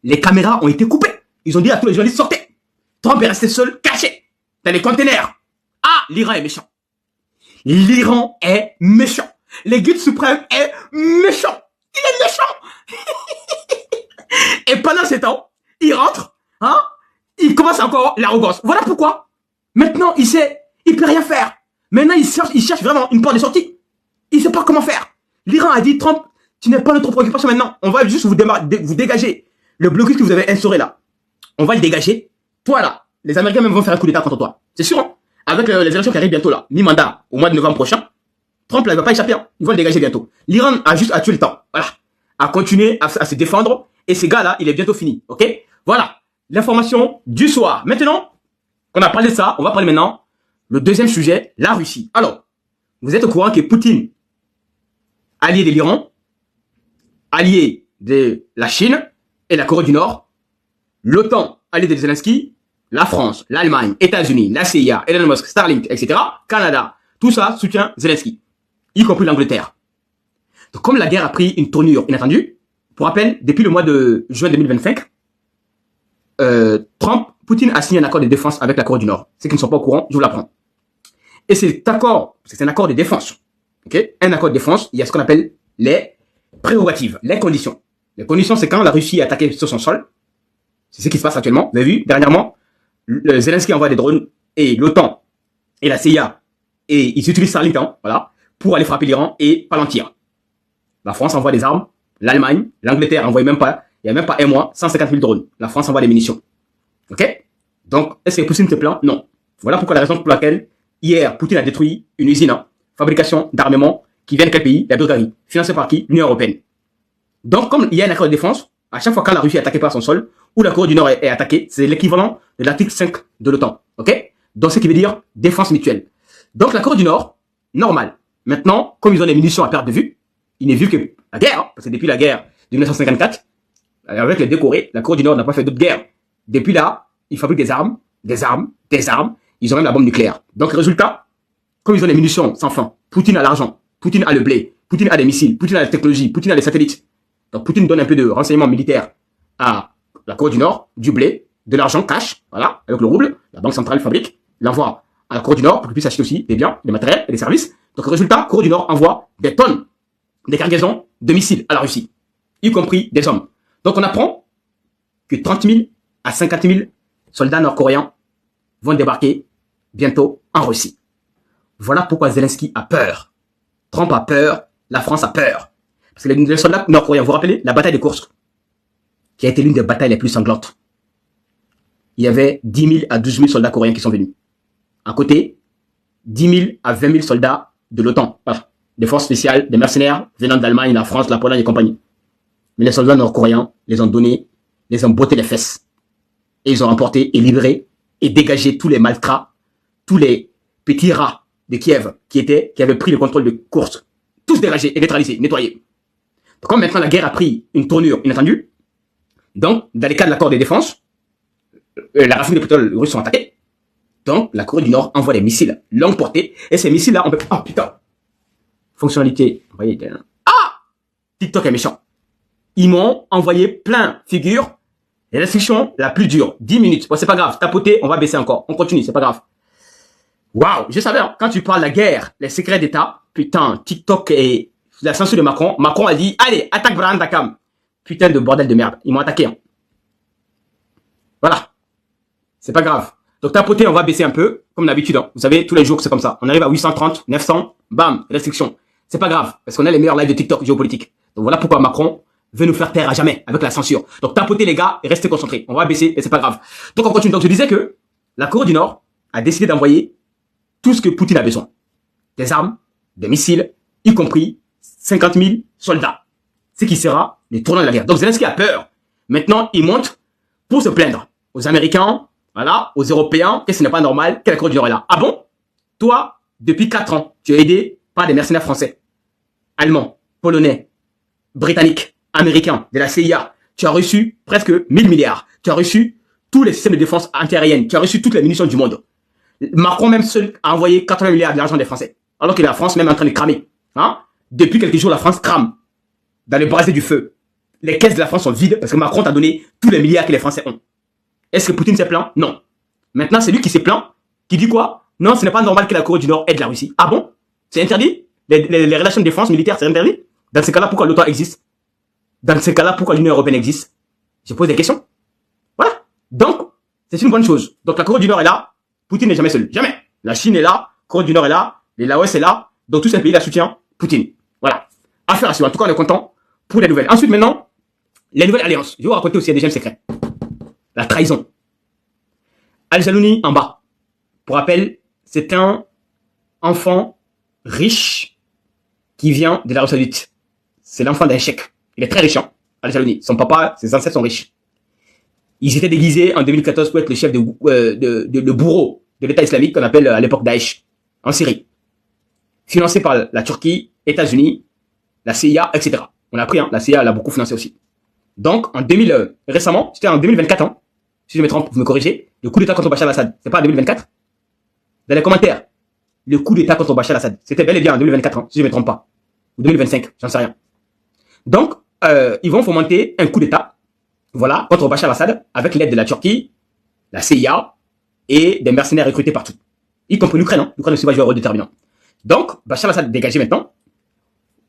Les caméras ont été coupées. Ils ont dit à tous les journalistes, sortez. Trump est resté seul, caché, dans les containers. Ah, l'Iran est méchant. L'Iran est méchant. Le guide suprême est méchant. Il est méchant. Et pendant ce temps, il rentre, hein, il commence encore l'arrogance. Voilà pourquoi. Maintenant, il sait, il peut rien faire. Maintenant, il cherche vraiment une porte de sortie. Il sait pas comment faire. L'Iran a dit, Trump, tu n'es pas notre préoccupation maintenant. On va juste vous dégager le blocus que vous avez instauré là. On va le dégager. Toi là, les Américains même vont faire un coup d'état contre toi. C'est sûr, hein? Avec les élections qui arrivent bientôt là, mi-mandat au mois de novembre prochain, Trump là, il va pas échapper. Hein. Ils vont le dégager bientôt. L'Iran a juste à tuer le temps. Voilà. À continuer à se défendre. Et ces gars là, il est bientôt fini. Ok? Voilà. L'information du soir. Maintenant, qu'on a parlé de ça, on va parler maintenant le deuxième sujet, la Russie. Alors, vous êtes au courant que Poutine, allié de l'Iran, allié de la Chine et la Corée du Nord, l'OTAN, allié de Zelensky, la France, l'Allemagne, États-Unis, la CIA, Elon Musk, Starlink, etc., Canada, tout ça soutient Zelensky, y compris l'Angleterre. Donc, comme la guerre a pris une tournure inattendue, pour rappel, depuis le mois de juin 2025, Poutine a signé un accord de défense avec la Corée du Nord. Ceux qui ne sont pas au courant, je vous l'apprends. Et cet accord, c'est un accord de défense. Okay? Un accord de défense, il y a ce qu'on appelle les prérogatives, les conditions. Les conditions, c'est quand la Russie est attaquée sur son sol. C'est ce qui se passe actuellement. Vous avez vu, dernièrement, Zelensky envoie des drones et l'OTAN et la CIA, et ils utilisent Starlink, hein, voilà, pour aller frapper l'Iran et palantir. La France envoie des armes, l'Allemagne, l'Angleterre envoie même pas, il y a même pas un mois, 150 000 drones. La France envoie des munitions. Ok? Donc, est-ce que Poutine te plaint? Non. Voilà pourquoi la raison pour laquelle, hier, Poutine a détruit une usine, hein, fabrication d'armement, qui vient de quel pays? La Bulgarie. Financée par qui? L'Union Européenne. Donc, comme il y a un accord de défense, à chaque fois quand la Russie est attaquée par son sol, ou la Corée du Nord est attaquée, c'est l'équivalent de l'article 5 de l'OTAN. Ok? Donc, ce qui veut dire défense mutuelle. Donc, la Corée du Nord, normal. Maintenant, comme ils ont des munitions à perte de vue, il n'est vu que la guerre, hein, parce que depuis la guerre de 1954, avec les deux Corées, la Corée du Nord n'a pas fait d'autres guerres. Depuis là, ils fabriquent des armes, des armes, des armes. Ils ont même la bombe nucléaire. Donc, résultat, comme ils ont des munitions sans fin, Poutine a l'argent, Poutine a le blé, Poutine a des missiles, Poutine a la technologie, Poutine a des satellites. Donc, Poutine donne un peu de renseignements militaires à la Corée du Nord, du blé, de l'argent cash, voilà, avec le rouble. La banque centrale fabrique, l'envoie à la Corée du Nord pour qu'ils puissent acheter aussi des biens, des matériels et des services. Donc, résultat, Corée du Nord envoie des tonnes, des cargaisons de missiles à la Russie, y compris des hommes. Donc, on apprend que 30 000 à 50 000 soldats nord-coréens vont débarquer bientôt en Russie. Voilà pourquoi Zelensky a peur. Trump a peur, la France a peur. Parce que les soldats nord-coréens, vous vous rappelez la bataille de Kursk, qui a été l'une des batailles les plus sanglantes. il y avait 10 000 à 12 000 soldats coréens qui sont venus. À côté, 10 000 à 20 000 soldats de l'OTAN. Voilà. Des forces spéciales, des mercenaires venant d'Allemagne, la France, la Pologne et compagnie. Mais les soldats nord-coréens les ont donnés, les ont botté les fesses. Et ils ont remporté et libéré et dégagé tous les maltrats, tous les petits rats de Kiev qui avaient pris le contrôle de Kursk. Tous dégagés et neutralisés, nettoyés. Donc, comme maintenant la guerre a pris une tournure inattendue, donc, dans les cas de l'accord de défense, la raffinerie de pétrole russe sont attaqués. Donc, la Corée du Nord envoie des missiles longue portée. Et ces missiles-là, on peut... Oh, putain. Fonctionnalité. Vous voyez, TikTok est méchant. Ils m'ont envoyé plein figures. Et restriction la plus dure. 10 minutes. Bon, c'est pas grave. Tapoter, on va baisser encore. On continue, c'est pas grave. Waouh. Je savais, hein, quand tu parles de la guerre, les secrets d'État, putain, TikTok et la censure de Macron. Macron a dit, allez, attaque Brand Dakam. Putain de bordel de merde. Ils m'ont attaqué. Hein. Voilà. C'est pas grave. Donc, tapoter, on va baisser un peu, comme d'habitude. Hein. Vous savez, tous les jours, c'est comme ça. On arrive à 830, 900, bam, restriction. C'est pas grave, parce qu'on a les meilleurs lives de TikTok géopolitique. Donc, voilà pourquoi Macron veut nous faire taire à jamais avec la censure. Donc, tapoter, les gars, et restez concentrés. On va baisser, et c'est pas grave. Donc, on continue. Donc, je disais que la Corée du Nord a décidé d'envoyer tout ce que Poutine a besoin. Des armes, des missiles, y compris 50 000 soldats. Ce qui sera le tournant de la guerre. Donc, Zelensky a peur. Maintenant, il monte pour se plaindre aux Américains, voilà, aux Européens, que ce n'est pas normal que la Corée du Nord est là. Ah bon? Toi, depuis 4 ans, tu es aidé par des mercenaires français, allemands, polonais, britanniques, américains, de la CIA. Tu as reçu presque 1000 milliards. Tu as reçu tous les systèmes de défense antiaérienne. Tu as reçu toutes les munitions du monde. Macron même seul a envoyé 80 milliards d'argent des Français. Alors que la France même est en train de cramer. Hein? Depuis quelques jours, la France crame dans le brasier du feu. Les caisses de la France sont vides parce que Macron t'a donné tous les milliards que les Français ont. Est-ce que Poutine s'est plaint? Non. Maintenant, c'est lui qui s'est plaint, qui dit quoi? Non, ce n'est pas normal que la Corée du Nord aide la Russie. Ah bon? C'est interdit? Les relations de défense militaire, c'est interdit? Dans ce cas-là, pourquoi l'OTAN existe? Dans ce cas-là, pourquoi l'Union européenne existe? Je pose des questions. Voilà. Donc, c'est une bonne chose. Donc, la Corée du Nord est là. Poutine n'est jamais seul. Jamais. La Chine est là. Corée du Nord est là. Le Laos est là. Donc, tous ces pays-là soutiennent Poutine. Voilà. Affaire à suivre. En tout cas, on est content pour les nouvelles. Ensuite, maintenant, les nouvelles alliances. Je vais vous raconter aussi un deuxième secret. La trahison. Al-Jalouni en bas. Pour rappel, c'est un enfant riche qui vient de l'Arabie Saoudite. C'est l'enfant d'un cheikh. Il est très riche, hein, Al-Jalouni. Son papa, ses ancêtres sont riches. Ils étaient déguisés en 2014 pour être le chef le bourreau de l'État islamique qu'on appelle à l'époque Daesh, en Syrie. Financé par la Turquie, États-Unis, la CIA, etc. On a appris, hein, la CIA l'a beaucoup financé aussi. Donc, récemment, c'était en 2024, hein, si je me trompe, vous me corrigez, le coup d'État contre Bachar al-Assad, c'est pas en 2024? Dans les commentaires, le coup d'État contre Bachar al-Assad, c'était bel et bien en 2024, hein, si je me trompe pas. Ou 2025, j'en sais rien. Donc, ils vont fomenter un coup d'État, voilà, contre Bachar al-Assad, avec l'aide de la Turquie, la CIA, et des mercenaires recrutés partout. Y compris l'Ukraine, hein. L'Ukraine aussi va jouer un rôle déterminant. Donc, Bachar al-Assad dégagé maintenant.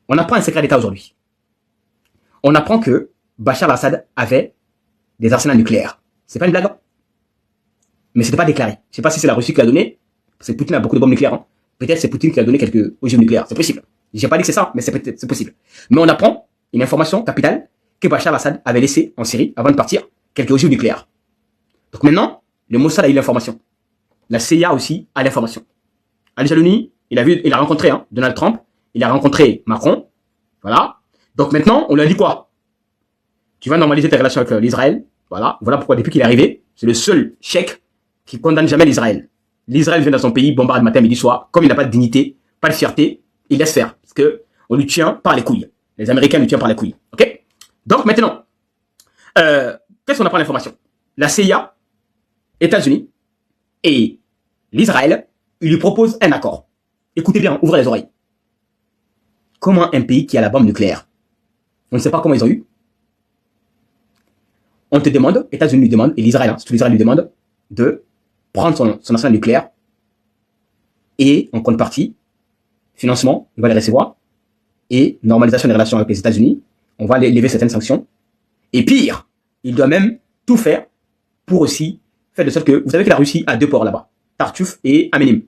On apprend un secret d'État aujourd'hui. On apprend que Bachar al-Assad avait des arsenals nucléaires. C'est pas une blague. Mais c'était pas déclaré. Je sais pas si c'est la Russie qui l'a donné. Parce que Poutine a beaucoup de bombes nucléaires. Hein. Peut-être c'est Poutine qui a donné quelques ogives nucléaires. C'est possible. J'ai pas dit que c'est ça, mais c'est possible. Mais on apprend une information capitale que Bachar al-Assad avait laissée en Syrie avant de partir quelques ogives nucléaires. Donc maintenant, le Mossad a eu l'information. La CIA aussi a l'information. Al-Jalouni, il a rencontré Donald Trump, il a rencontré Macron. Voilà. Donc maintenant, on lui a dit quoi? Tu vas normaliser tes relations avec l'Israël. Voilà. Voilà pourquoi depuis qu'il est arrivé, c'est le seul cheikh qui condamne jamais l'Israël. L'Israël vient dans son pays, bombarde matin, midi, soir. Comme il n'a pas de dignité, pas de fierté, il laisse faire. Parce que on lui tient par les couilles. Les Américains lui tiennent par les couilles. Ok? Donc maintenant, qu'est-ce qu'on apprend l'information? La CIA, États-Unis et l'Israël, ils lui proposent un accord. Écoutez bien, ouvrez les oreilles. Comment un pays qui a la bombe nucléaire, on ne sait pas comment ils ont eu. On te demande, États-Unis lui demande, et l'Israël, surtout l'Israël lui demande, de prendre son arsenal nucléaire et en contrepartie, financement, il va les recevoir, et normalisation des relations avec les États-Unis, on va lever certaines sanctions. Et pire, il doit même tout faire pour aussi faire de sorte que, vous savez que la Russie a 2 ports là-bas, Tartuf et Amenim.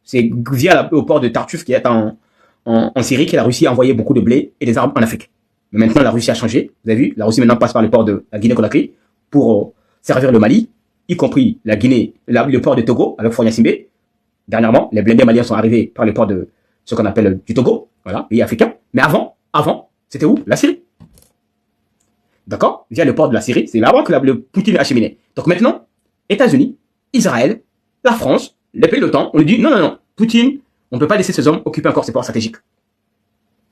C'est via le port de Tartuf qui est en Syrie que la Russie a envoyé beaucoup de blé et des armes en Afrique. Mais maintenant, la Russie a changé. Vous avez vu, la Russie maintenant passe par le port de la Guinée-Conakry pour servir le Mali. y compris la Guinée, le port de Togo avec Fonia Simbe. Dernièrement, les blindés maliens sont arrivés par le port de ce qu'on appelle du Togo, voilà, pays africain. Mais avant, c'était où? La Syrie. D'accord? Via le port de la Syrie, c'est là-bas que le Poutine a acheminé. Donc maintenant, États-Unis, Israël, la France, les pays de l'OTAN, on lui dit non, Poutine, on ne peut pas laisser ces hommes occuper encore ces ports stratégiques.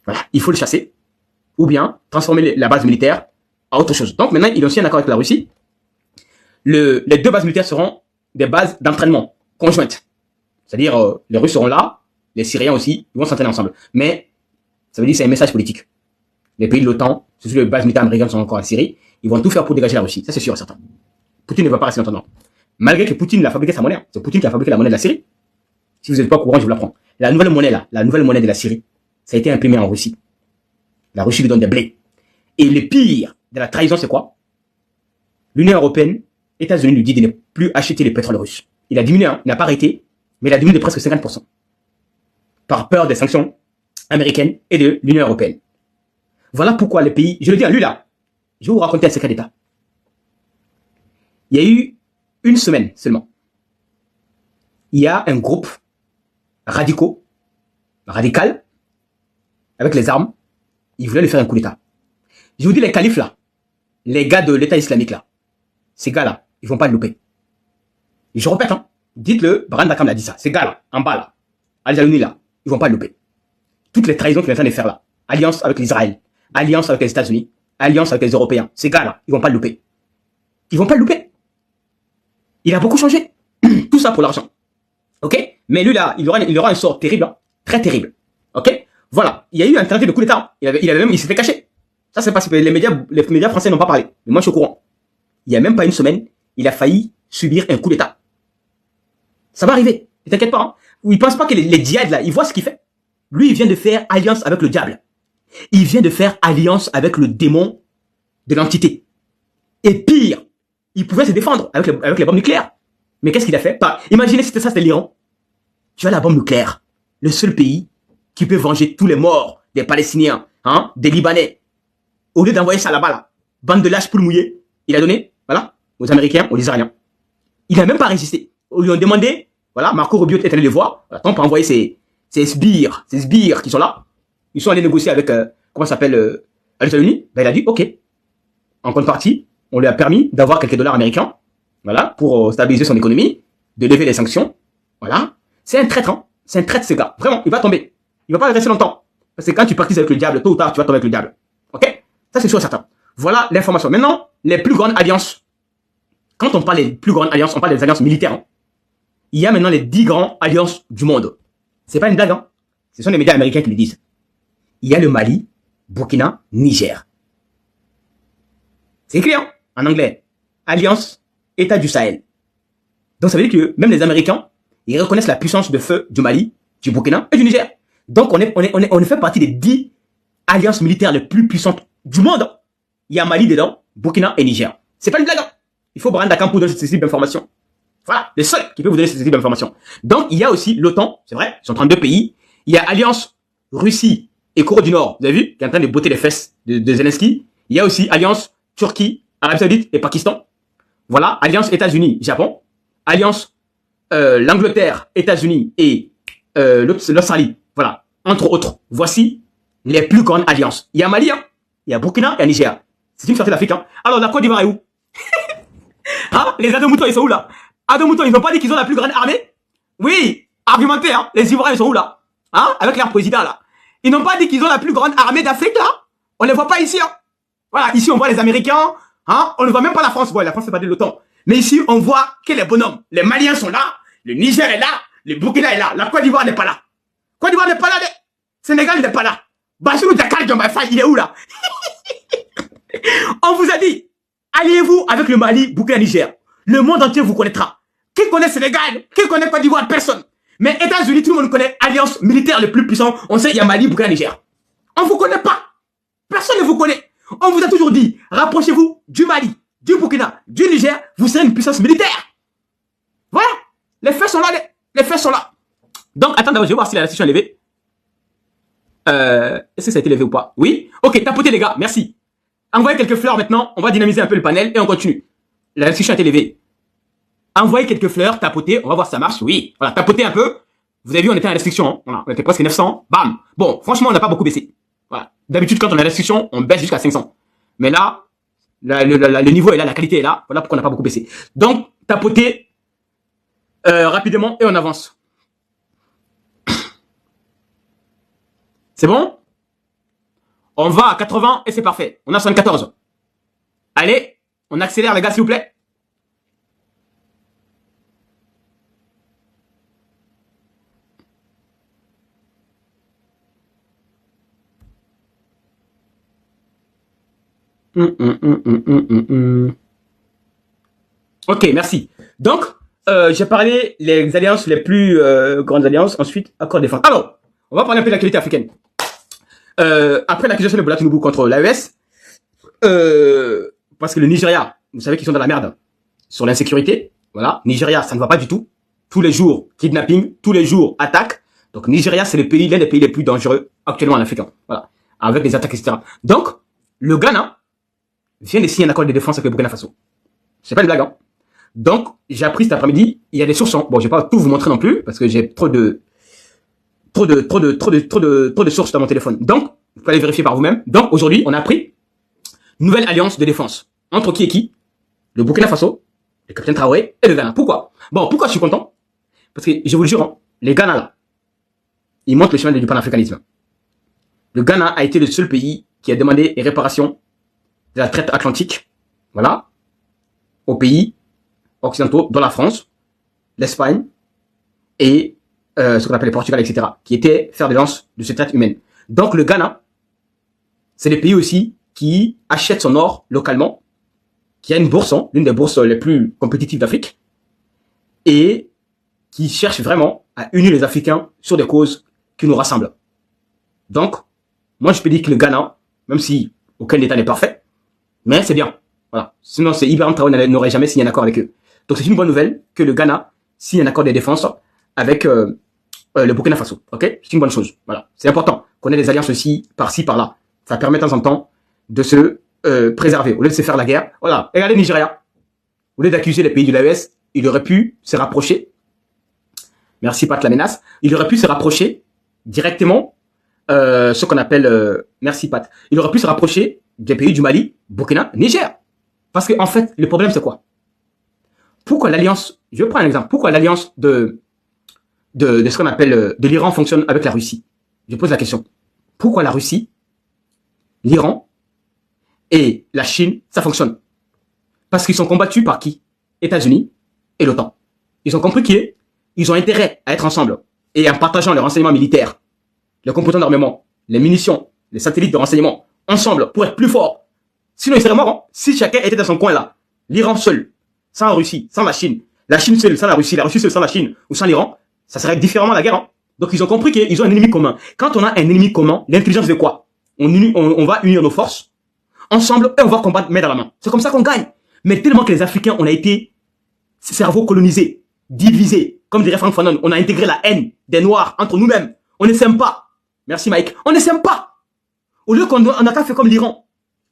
Voilà, il faut le chasser, ou bien transformer la base militaire en autre chose. Donc maintenant, il y a aussi un accord avec la Russie. Les deux bases militaires seront des bases d'entraînement conjointes. C'est-à-dire, les Russes seront là, les Syriens aussi, ils vont s'entraîner ensemble. Mais ça veut dire que c'est un message politique. Les pays de l'OTAN, surtout les bases militaires américaines sont encore en Syrie, ils vont tout faire pour dégager la Russie. Ça, c'est sûr et certain. Poutine ne va pas rester longtemps. Malgré que Poutine a fabriqué sa monnaie. C'est Poutine qui a fabriqué la monnaie de la Syrie. Si vous n'êtes pas au courant, je vous l'apprends. La nouvelle monnaie là, la nouvelle monnaie de la Syrie, ça a été imprimé en Russie. La Russie lui donne des blés. Et le pire de la trahison, c'est quoi? L'Union européenne, États-Unis lui dit de ne plus acheter le pétrole russe. Il a diminué, il n'a pas arrêté, mais il a diminué de presque 50%. Par peur des sanctions américaines et de l'Union européenne. Voilà pourquoi les pays, je le dis à lui là, je vais vous raconter un secret d'État. Il y a eu une semaine seulement. Il y a un groupe radical, avec les armes, ils voulaient lui faire un coup d'État. Je vous dis, les califes là, les gars de l'État islamique là, ces gars là, ils vont pas le louper. Et je répète, hein, dites-le, Brand Akam l'a dit ça, ces gars là, en bas là, Al-Jalouni là, ils vont pas le louper. Toutes les trahisons qu'il est en train de faire là, alliance avec l'Israël, alliance avec les États-Unis, alliance avec les Européens, ces gars là, ils vont pas le louper. Ils vont pas le louper. Il a beaucoup changé. Tout ça pour l'argent. Ok? Mais lui là, il aura un sort terrible, hein, très terrible. Ok? Voilà. Il y a eu un tentative de coup d'État. Il s'est fait cacher. Ça, c'est pas si les médias français n'ont pas parlé. Mais moi, je suis au courant. Il y a même pas une semaine, il a failli subir un coup d'État. Ça va arriver. Ne t'inquiète pas, hein. Il pense pas que les djihad là, il voit ce qu'il fait. Lui, il vient de faire alliance avec le diable. Il vient de faire alliance avec le démon de l'entité. Et pire, il pouvait se défendre avec les bombes nucléaires. Mais qu'est-ce qu'il a fait? Imaginez si c'était l'Iran. Tu as la bombe nucléaire. Le seul pays qui peut venger tous les morts des Palestiniens, hein, des Libanais. Au lieu d'envoyer ça là-bas, là, bande de lâches poules mouillées, il a donné, voilà, aux Américains, aux Israéliens. Il n'a même pas résisté. Ils lui ont demandé, voilà, Marco Rubio est allé les voir. Voilà, Trump a envoyé ces sbires qui sont là. Ils sont allés négocier avec, comment ça s'appelle, Al-Jalouni. Ben, il a dit, ok. En contrepartie, on lui a permis d'avoir quelques dollars américains, voilà, pour stabiliser son économie, de lever les sanctions, voilà. C'est un traître, hein. C'est un traître, ce gars. Vraiment, il va tomber. Il va pas rester longtemps. Parce que quand tu pratiques avec le diable, tôt ou tard, tu vas tomber avec le diable. Ok? Ça, c'est sûr et certain. Voilà l'information. Maintenant, les plus grandes alliances. Quand on parle des plus grandes alliances, on parle des alliances militaires, hein. Il y a maintenant les 10 grandes alliances du monde. C'est pas une blague, hein. Ce sont les médias américains qui le disent. Il y a le Mali, Burkina, Niger. C'est écrit, hein, en anglais. Alliance État du Sahel. Donc ça veut dire que même les Américains, ils reconnaissent la puissance de feu du Mali, du Burkina et du Niger. Donc on fait partie des 10 alliances militaires les plus puissantes du monde. Il y a Mali dedans, Burkina et Niger. C'est pas une blague, hein. Il faut Brand Akam pour donner ce type d'informations. Voilà, le seul qui peut vous donner ce type d'informations. Donc il y a aussi l'OTAN, c'est vrai, ils sont 32 pays. Il y a Alliance Russie et Corée du Nord, vous avez vu, qui est en train de botter les fesses de Zelensky. Il y a aussi Alliance Turquie, Arabie Saoudite et Pakistan. Voilà, Alliance États-Unis, Japon. Alliance l'Angleterre, États-Unis et l'Australie. Voilà, entre autres. Voici les plus grandes alliances. Il y a Mali, hein, il y a Burkina et Niger. C'est une sortie d'Afrique. Hein. Alors la Côte d'Ivoire est où? Hein? Les Adomoutons, ils sont où là? Adomoutons, ils n'ont pas dit qu'ils ont la plus grande armée? Oui, argumenté, hein. Les Ivoiriens, ils sont où là? Hein? Avec leur président là. Ils n'ont pas dit qu'ils ont la plus grande armée d'Afrique là? On les voit pas ici, hein. Voilà, ici on voit les Américains, hein? On ne voit même pas la France. Ouais, la France fait pas de l'OTAN. Mais ici, on voit que les bonhommes, les Maliens sont là, le Niger est là, le Burkina est là, la Côte d'Ivoire n'est pas là. Côte d'Ivoire n'est pas là, le Sénégal n'est pas là. Bassirou Dakar Diomaye, il est où là? On vous a dit, alliez-vous avec le Mali, Burkina, Niger. Le monde entier vous connaîtra. Qui connaît Sénégal? Qui connaît Côte d'Ivoire? Personne. Mais États-Unis, tout le monde connaît alliance militaire le plus puissant. On sait, il y a Mali, Burkina, Niger. On vous connaît pas. Personne ne vous connaît. On vous a toujours dit, rapprochez-vous du Mali, du Burkina, du Niger, vous serez une puissance militaire. Voilà. Les faits sont là, les faits sont là. Donc, attends, je vais voir si la restriction est levée. Est-ce que ça a été levé ou pas? Oui. Ok, tapotez les gars, merci. Envoyez quelques fleurs maintenant, on va dynamiser un peu le panel et on continue. La restriction a été levée. envoyer quelques fleurs, tapoter, on va voir si ça marche, oui. Voilà, tapoter un peu. Vous avez vu, on était en restriction, hein. Voilà, on était presque 900, bam. Bon, franchement, on n'a pas beaucoup baissé. Voilà. D'habitude, quand on a restriction, on baisse jusqu'à 500. Mais là, le niveau est là, la qualité est là. Voilà pourquoi on n'a pas beaucoup baissé. Donc, tapoter rapidement et on avance. C'est bon? On va à 80 et c'est parfait. On a 74. Allez, on accélère les gars, s'il vous plaît. Ok, merci. Donc, j'ai parlé les alliances les plus grandes alliances. Ensuite, accord de défense. Alors, on va parler un peu de l'actualité africaine. Après l'accusation de Bola Tinubu contre l'AES, parce que le Nigeria, vous savez qu'ils sont dans la merde sur l'insécurité. Voilà, Nigeria, ça ne va pas du tout. Tous les jours, kidnapping, tous les jours, attaque. Donc, Nigeria, c'est l'un des pays les plus dangereux actuellement en Afrique. Voilà, avec des attaques, etc. Donc, le Ghana vient de signer un accord de défense avec le Burkina Faso. C'est pas une blague, hein. Donc, j'ai appris cet après-midi, il y a des sources. Bon, je vais pas tout vous montrer non plus, parce que j'ai trop de sources dans mon téléphone. Donc, vous pouvez aller vérifier par vous-même. Donc, aujourd'hui, on a appris une nouvelle alliance de défense. Entre qui et qui? Le Burkina Faso, le capitaine Traoré et le Ghana. Pourquoi? Bon, pourquoi je suis content? Parce que, je vous le jure, hein, les Ghana là, ils montrent le chemin du panafricanisme. Le Ghana a été le seul pays qui a demandé les réparations de la traite atlantique, voilà, aux pays occidentaux, dont la France, l'Espagne et ce qu'on appelle le Portugal, etc., qui étaient fer de lance de cette traite humaine. Donc le Ghana, c'est le pays aussi qui achète son or localement, qui a une bourse, l'une des bourses les plus compétitives d'Afrique, et qui cherche vraiment à unir les Africains sur des causes qui nous rassemblent. Donc, moi je peux dire que le Ghana, même si aucun État n'est parfait, mais c'est bien. Voilà. Sinon, c'est Ibrahim Traoré n'aurait jamais signé un accord avec eux. Donc, c'est une bonne nouvelle que le Ghana signe un accord de défense avec le Burkina Faso. Ok? C'est une bonne chose. Voilà. C'est important qu'on ait des alliances aussi, par-ci, par-là. Ça permet de temps en temps de se préserver. Au lieu de se faire la guerre. Voilà. Regardez le Nigeria. Au lieu d'accuser les pays de l'AES, il aurait pu se rapprocher. Merci, Pat, la menace. Il aurait pu se rapprocher directement, ce qu'on appelle, merci, Pat. Il aurait pu se rapprocher des pays du Mali, Burkina, Niger. Parce que, en fait, le problème, c'est quoi? Pourquoi l'alliance, je prends un exemple, pourquoi l'alliance de ce qu'on appelle, de l'Iran fonctionne avec la Russie? Je pose la question. Pourquoi la Russie, l'Iran et la Chine, ça fonctionne? Parce qu'ils sont combattus par qui? États-Unis et l'OTAN. Ils ont compris qu'ils ont intérêt à être ensemble et en partageant les renseignements militaires, les composants d'armement, les munitions, les satellites de renseignement, ensemble pour être plus forts. Sinon, ils seraient morts, hein, si chacun était dans son coin là. L'Iran seul, sans la Russie, sans la Chine seule sans la Russie seule sans la Chine ou sans l'Iran, ça serait différemment la guerre. Hein. Donc, ils ont compris qu'ils ont un ennemi commun. Quand on a un ennemi commun, l'intelligence de quoi? On va unir nos forces ensemble et on va combattre main dans la main. C'est comme ça qu'on gagne. Mais tellement que les Africains, on a été cerveau colonisé, divisé, comme dirait Frank Fanon, on a intégré la haine des Noirs entre nous-mêmes. On ne s'aime pas. Merci Mike. On ne s'aime pas. Au lieu qu'on a qu'à faire comme l'Iran.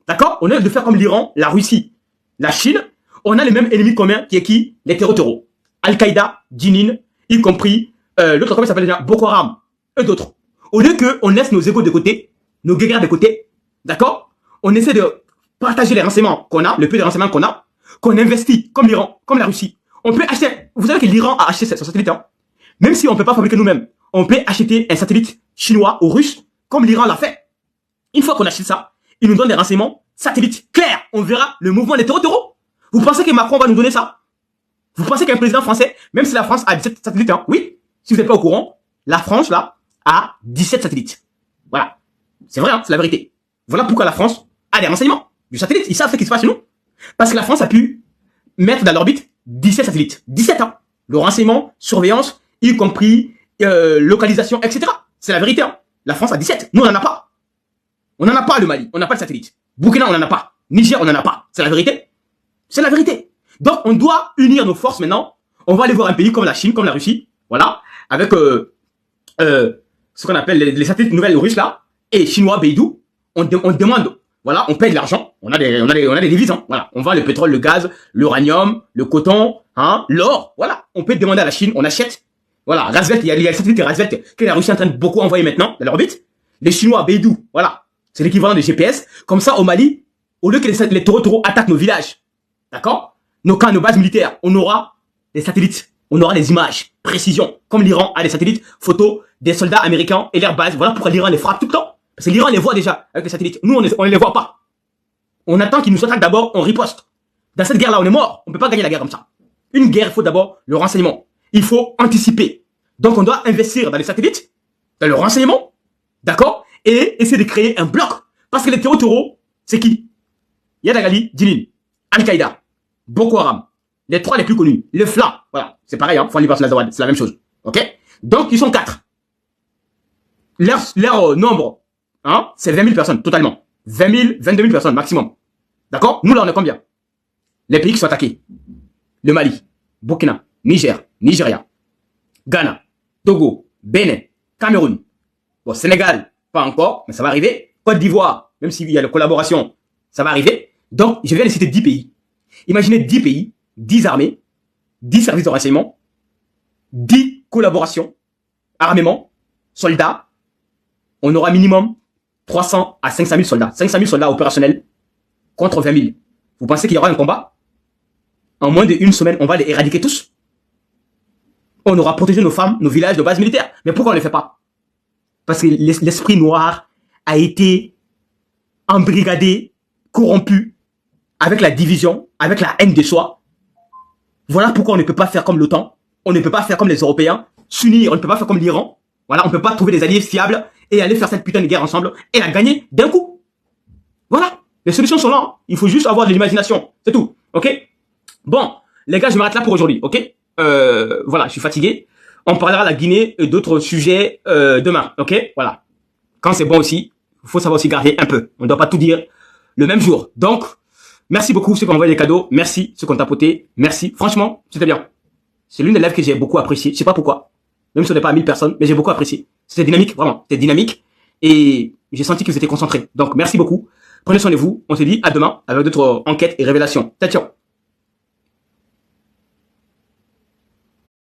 D'accord? On a de faire comme l'Iran, la Russie, la Chine. On a les mêmes ennemis communs qui est qui? Les terreaux. Al-Qaïda, Djinin, y compris l'autre, comment il s'appelle déjà? Boko Haram et d'autres. Au lieu qu'on laisse nos égos de côté, nos guerriers de côté, d'accord? On essaie de partager les renseignements qu'on a, le peu de renseignements qu'on investit comme l'Iran, comme la Russie. On peut acheter, vous savez que l'Iran a acheté son satellite, hein? Même si on ne peut pas fabriquer nous-mêmes, on peut acheter un satellite chinois ou russe, comme l'Iran l'a fait. Une fois qu'on achète ça, il nous donne des renseignements satellites clairs. On verra le mouvement des terreaux. Vous pensez que Macron va nous donner ça? Vous pensez qu'un président français, même si la France a 17 satellites, hein, oui, si vous n'êtes pas au courant, la France, là, a 17 satellites. Voilà. C'est vrai, hein, c'est la vérité. Voilà pourquoi la France a des renseignements du satellite. Ils savent ce qui se passe chez nous. Parce que la France a pu mettre dans l'orbite 17 satellites. 17 ans. Le renseignement, surveillance, y compris localisation, etc. C'est la vérité. Hein. La France a 17. Nous, on n'en a pas. On n'en a pas, le Mali. On n'a pas de satellite. Burkina, on n'en a pas. Niger, on n'en a pas. C'est la vérité. C'est la vérité. Donc, on doit unir nos forces maintenant. On va aller voir un pays comme la Chine, comme la Russie. Voilà. Avec ce qu'on appelle les satellites nouvelles russes, là. Et chinois, Beidou. On demande. Voilà, on paye de l'argent. On a des devises. Hein. Voilà. On vend le pétrole, le gaz, l'uranium, le coton. hein, l'or, voilà. On peut demander à la Chine, on achète. Voilà, Razvelt, il y a le satellite Razvelt que la Russie est en train de beaucoup envoyer maintenant dans l'orbite. Les Chinois, Beidou, voilà. C'est l'équivalent des GPS. Comme ça, au Mali, au lieu que les taureaux attaquent nos villages, d'accord, nos camps, nos bases militaires, on aura des satellites, on aura des images, précision. Comme l'Iran a des satellites, photos des soldats américains et leurs bases. Voilà pourquoi l'Iran les frappe tout le temps. Parce que l'Iran les voit déjà avec les satellites. Nous, on ne les voit pas. On attend qu'ils nous attaquent d'abord, on riposte. Dans cette guerre-là, on est mort. On ne peut pas gagner la guerre comme ça. Une guerre, il faut d'abord le renseignement. Il faut anticiper. Donc, on doit investir dans les satellites, dans le renseignement, d'accord, et essayer de créer un bloc. Parce que les terreaux, c'est qui? Yadagali, Dinin, Al-Qaïda, Boko Haram, les trois les plus connus. Le FLA, voilà, c'est pareil, hein, c'est la même chose. Ok? Donc, ils sont 4. Leur nombre, hein, c'est 20 000 personnes, totalement. 20 000, 22 000 personnes maximum. D'accord? Nous, là, on est combien? Les pays qui sont attaqués. Le Mali, Burkina, Niger, Nigeria, Ghana, Togo, Bénin, Cameroun. Bon, Sénégal, pas encore, mais ça va arriver. Côte d'Ivoire, même s'il y a la collaboration, ça va arriver. Donc, je viens de citer 10 pays. Imaginez 10 pays, 10 armées, 10 services de renseignement, 10 collaborations, armement, soldats. On aura minimum 300 à 500 000 soldats. 500 000 soldats opérationnels contre 20 000. Vous pensez qu'il y aura un combat? En moins d'une semaine, on va les éradiquer tous. On aura protégé nos femmes, nos villages, nos bases militaires. Mais pourquoi on ne le fait pas? Parce que l'esprit noir a été embrigadé, corrompu, avec la division, avec la haine de soi. Voilà pourquoi on ne peut pas faire comme l'OTAN. On ne peut pas faire comme les Européens, s'unir. On ne peut pas faire comme l'Iran. Voilà, on ne peut pas trouver des alliés fiables et aller faire cette putain de guerre ensemble et la gagner d'un coup. Voilà, les solutions sont là. Hein. Il faut juste avoir de l'imagination. C'est tout, ok? Bon, les gars, je m'arrête là pour aujourd'hui, ok? Voilà, je suis fatigué. On parlera de la Guinée et d'autres sujets demain, ok? Voilà. Quand c'est bon aussi, il faut savoir aussi garder un peu. On ne doit pas tout dire le même jour. Donc, merci beaucoup ceux qui ont envoyé des cadeaux. Merci ceux qui ont tapoté. Merci. Franchement, c'était bien. C'est l'une des lives que j'ai beaucoup apprécié. Je sais pas pourquoi. Même si on n'est pas à 1000 personnes, mais j'ai beaucoup apprécié. C'était dynamique, vraiment. C'était dynamique. Et j'ai senti que vous étiez concentrés. Donc, merci beaucoup. Prenez soin de vous. On se dit à demain avec d'autres enquêtes et révélations. Ciao, ciao.